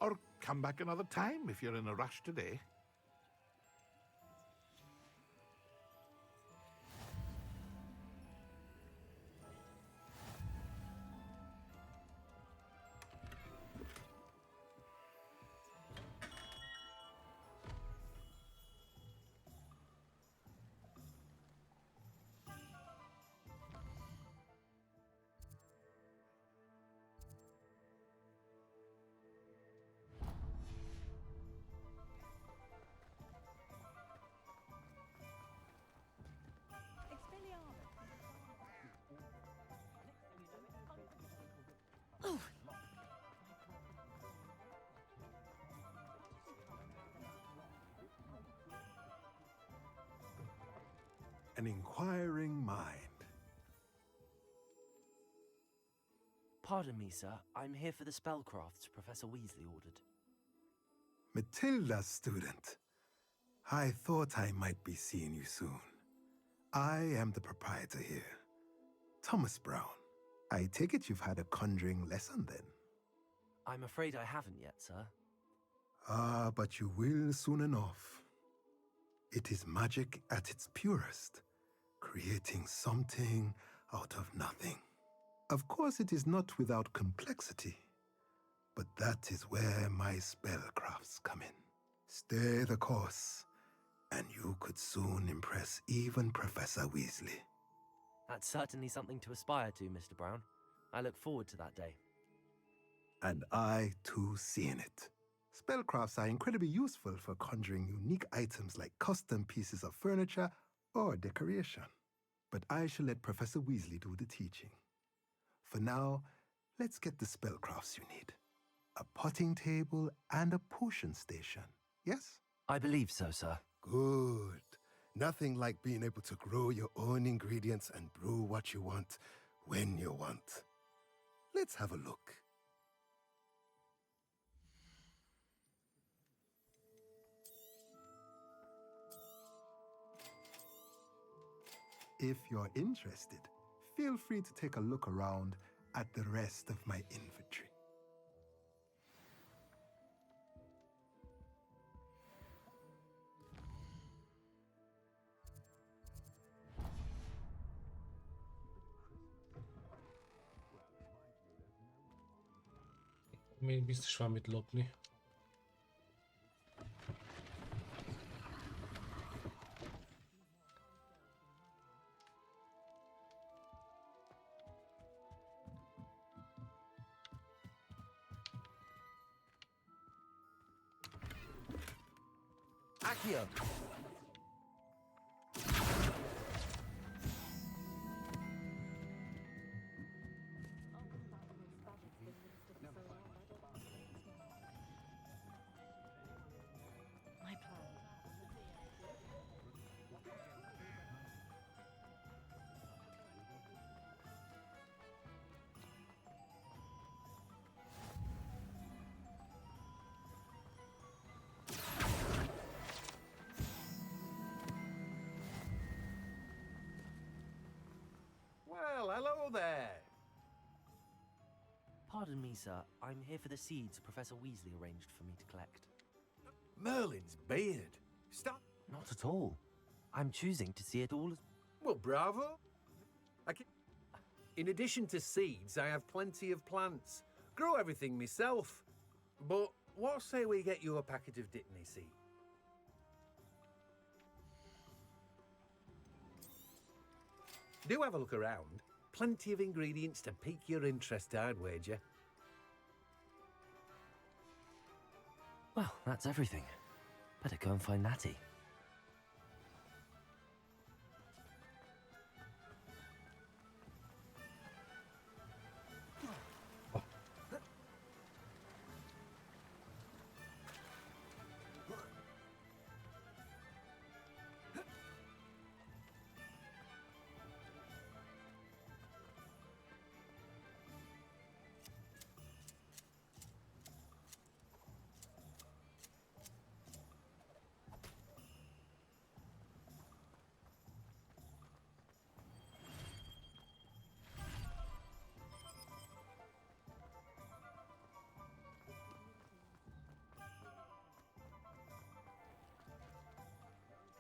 or come back another time if you're in a rush today. an inquiring mind. Pardon me, sir. I'm here for the spellcrafts Professor Weasley ordered. Matilda's student. I thought I might be seeing you soon. I am the proprietor here, Thomas Brown. I take it you've had a conjuring lesson then? I'm afraid I haven't yet, sir. Ah, but you will soon enough. It is magic at its purest, creating something out of nothing. Of course, it is not without complexity, but that is where my spellcrafts come in. Stay the course, and you could soon impress even Professor Weasley. That's certainly something to aspire to, Mr. Brown. I look forward to that day. And I, too, seeing it. Spellcrafts are incredibly useful for conjuring unique items like custom pieces of furniture or decoration. But I shall let Professor Weasley do the teaching. For now, let's get the spellcrafts you need. A potting table and a potion station, yes? I believe so, sir. Good. Nothing like being able to grow your own ingredients and brew what you want when you want. Let's have a look. If you're interested, feel free to take a look around at the rest of my inventory. Még biztos van mit lopni. Accio! My plan. Well, hello there. Pardon me, sir. I'm here for the seeds Professor Weasley arranged for me to collect. Merlin's beard. Stop. Not at all. I'm choosing to see it all as... Well, bravo. In addition to seeds, I have plenty of plants. Grow everything myself. But what say we get you a packet of Dittany seed? Do have a look around. Plenty of ingredients to pique your interest, I'd wager. Well, that's everything. Better go and find Natty.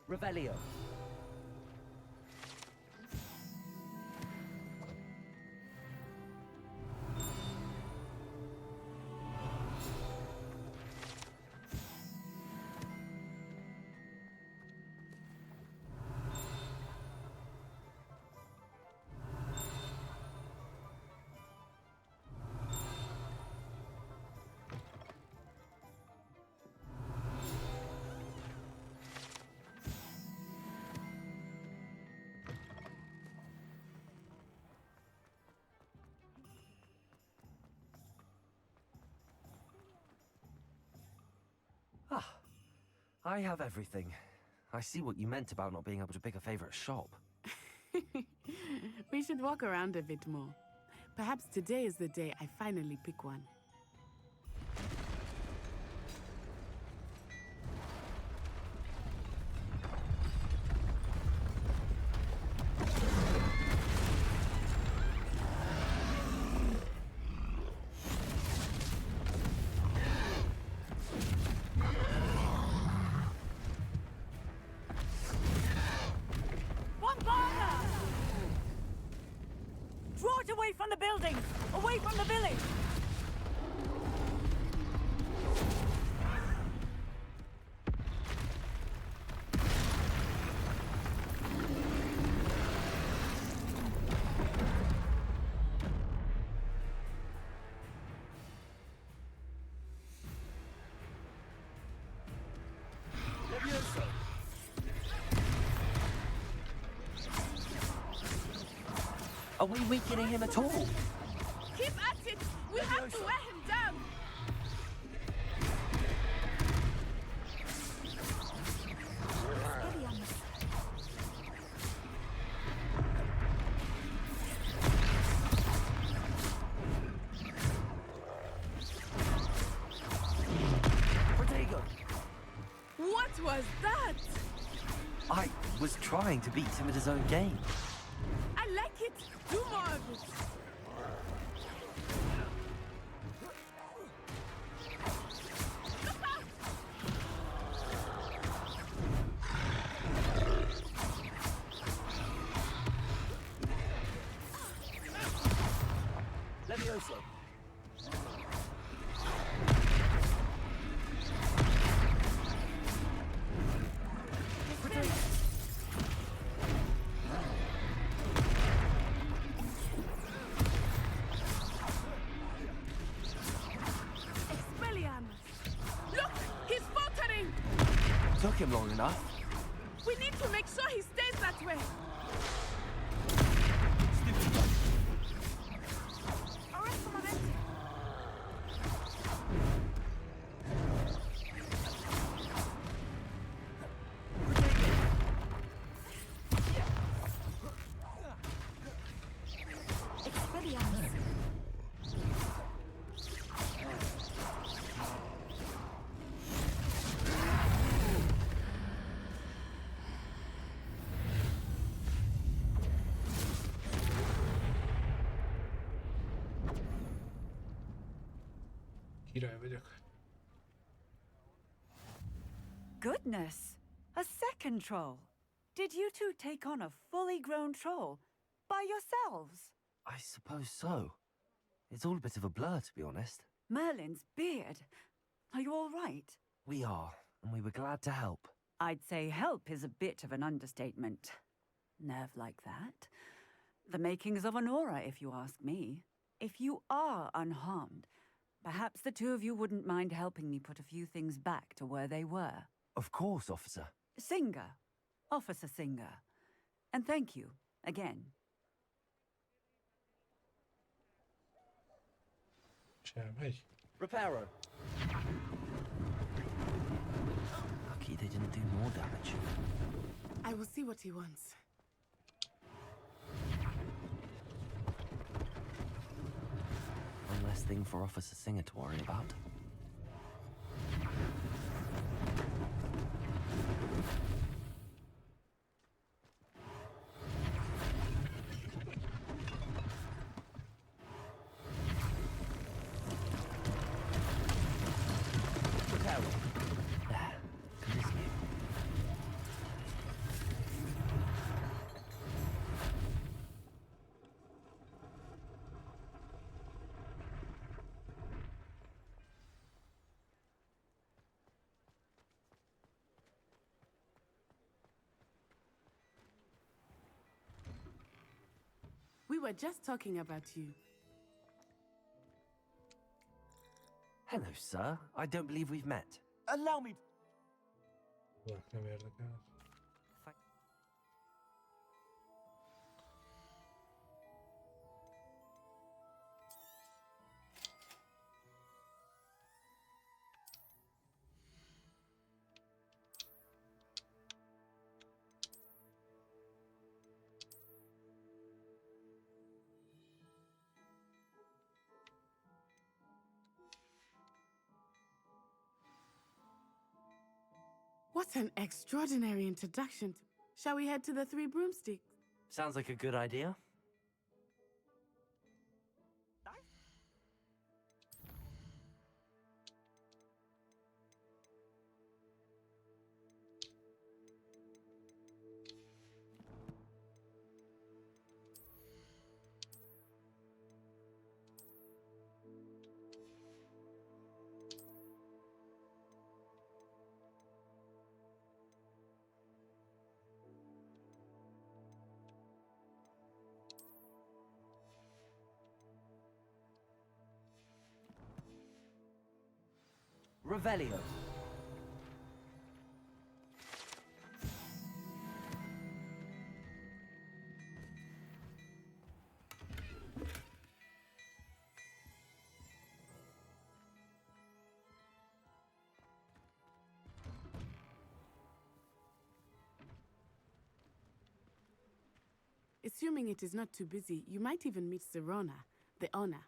Revelio. Ah, I have everything. I see what you meant about not being able to pick a favorite shop. We should walk around a bit more. Perhaps today is the day I finally pick one. Draw it away from the buildings! Away from the village! Are we weakening him at all? Keep at it! We have to wear him down! Protego! What was that? I was trying to beat him at his own game. I like it! Do more of it! Levioso! Took him long enough. We need to make sure he stays that way. Király vagyok. Goodness! A second troll! Did you two take on a fully grown troll? By yourselves? I suppose so. It's all a bit of a blur, to be honest. Merlin's beard. Are you all right? We are, and we were glad to help. I'd say help is a bit of an understatement. Nerve like that. The makings of an aura, if you ask me. If you are unharmed, perhaps the two of you wouldn't mind helping me put a few things back to where they were. Of course, officer. Singer. Officer Singer. And thank you, again. Semmegy. Reparo. Lucky they didn't do more damage. I will see what he wants. One less thing for Officer Singer to worry about. We were just talking about you. Hello, sir. I don't believe we've met. Allow me. Bak nem érdekel. What an extraordinary introduction. Shall we head to the Three Broomsticks? Sounds like a good idea. Revelio. Assuming it is not too busy, you might even meet Serona, the owner.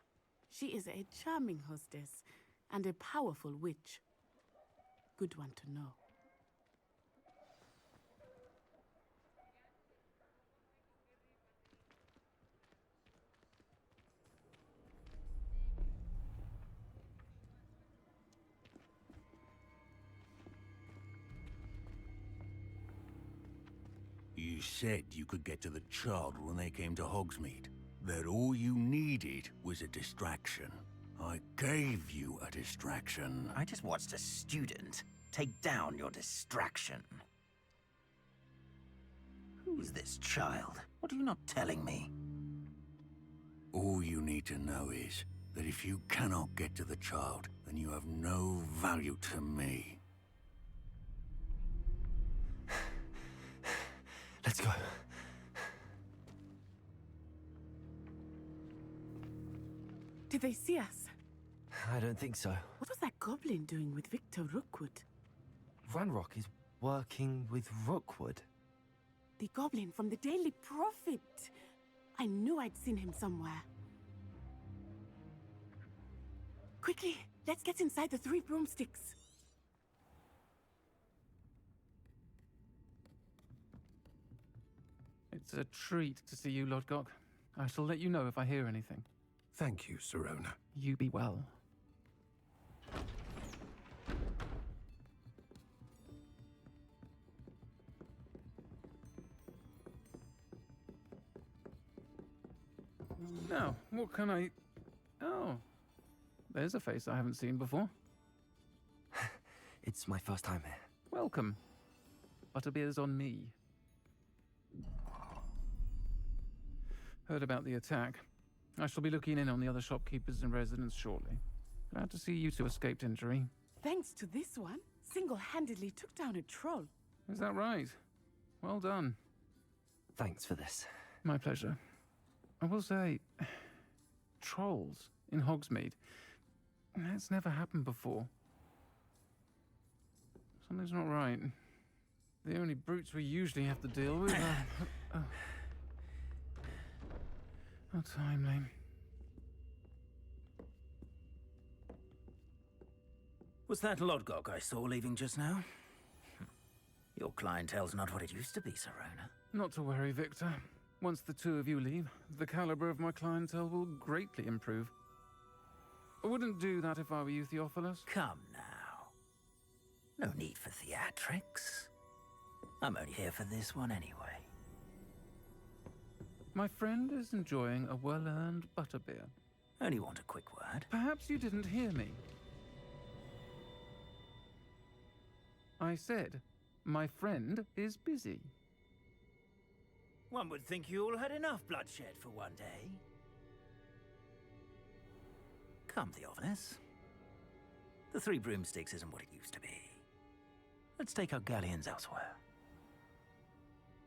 She is a charming hostess and a powerful witch. Good one to know. You said you could get to the child when they came to Hogsmeade. That all you needed was a distraction. I gave you a distraction. I just watched a student take down your distraction. Who's this child? What are you not telling me? All you need to know is that if you cannot get to the child, then you have no value to me. Let's go. Did they see us? I don't think so. What was that goblin doing with Victor Rookwood? Ranrock is working with Rookwood. The goblin from the Daily Prophet. I knew I'd seen him somewhere. Quickly, let's get inside the Three Broomsticks. It's a treat to see you, Lodgok. I shall let you know if I hear anything. Thank you, Serona. You be well. Now, what can I... Oh, there's a face I haven't seen before. It's my first time here. Welcome. Butterbeer's on me. Heard about the attack. I shall be looking in on the other shopkeepers and residents shortly. Glad to see you two escaped injury. Thanks to this one, single-handedly took down a troll. Is that right? Well done. Thanks for this. My pleasure. I will say, trolls in Hogsmeade. That's never happened before. Something's not right. The only brutes we usually have to deal with are... How timely. Was that Lodgok I saw leaving just now? Your clientele's not what it used to be, Serona. Not to worry, Victor. Once the two of you leave, the caliber of my clientele will greatly improve. I wouldn't do that if I were you, Theophilus. Come now. No need for theatrics. I'm only here for this one anyway. My friend is enjoying a well-earned butterbeer. Only want a quick word. Perhaps you didn't hear me. I said, my friend is busy. One would think you all had enough bloodshed for one day. Come, Theophilus. The Three Broomsticks isn't what it used to be. Let's take our galleons elsewhere.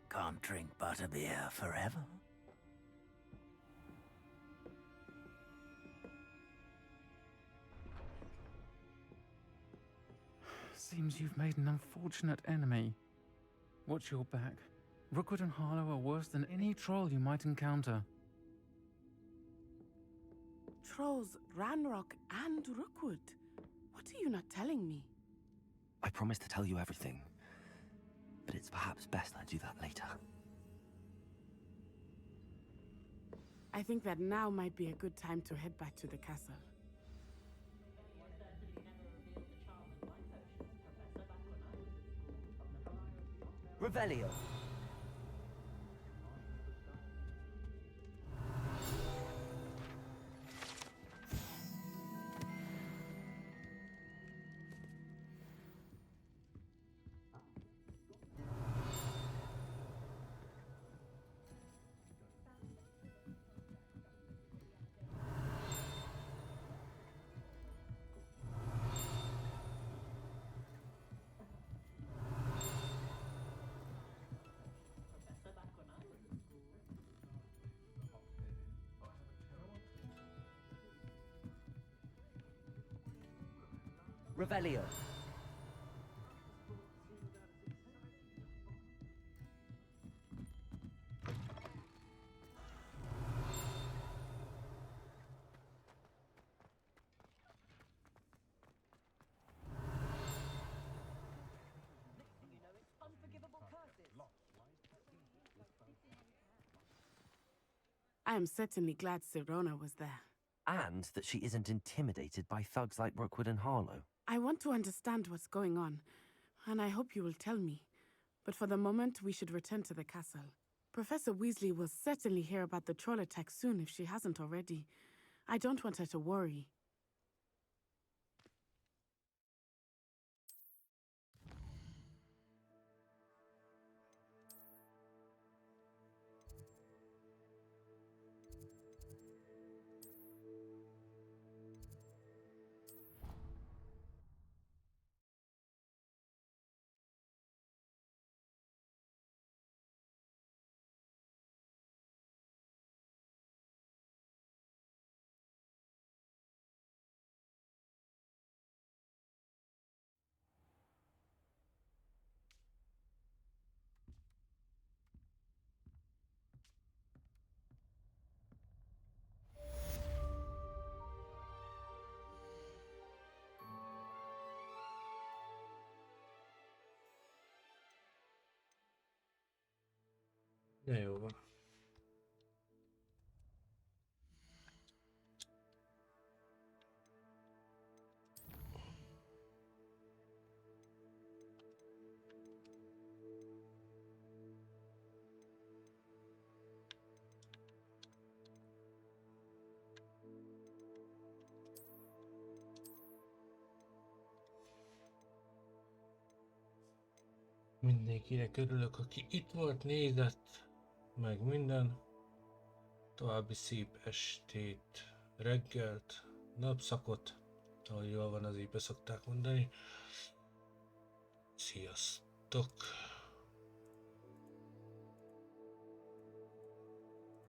Can't drink butterbeer forever. Seems you've made an unfortunate enemy. Watch your back. Rookwood and Harlow are worse than any troll you might encounter. Trolls, Ranrock, and Rookwood. What are you not telling me? I promise to tell you everything. it's perhaps best I do that later. I think that now might be a good time to head back to the castle. Revelio. Revelio. I am certainly glad Sirona was there. And that she isn't intimidated by thugs like Rookwood and Harlow. I want to understand what's going on, and I hope you will tell me. But for the moment, we should return to the castle. Professor Weasley will certainly hear about the troll attack soon if she hasn't already. I don't want her to worry. De jó van. Mindenkinek örülök, aki itt volt, nézett, meg minden. További szép estét, reggelt, napszakot, ahogy jól van, az így beszokták mondani. Sziasztok!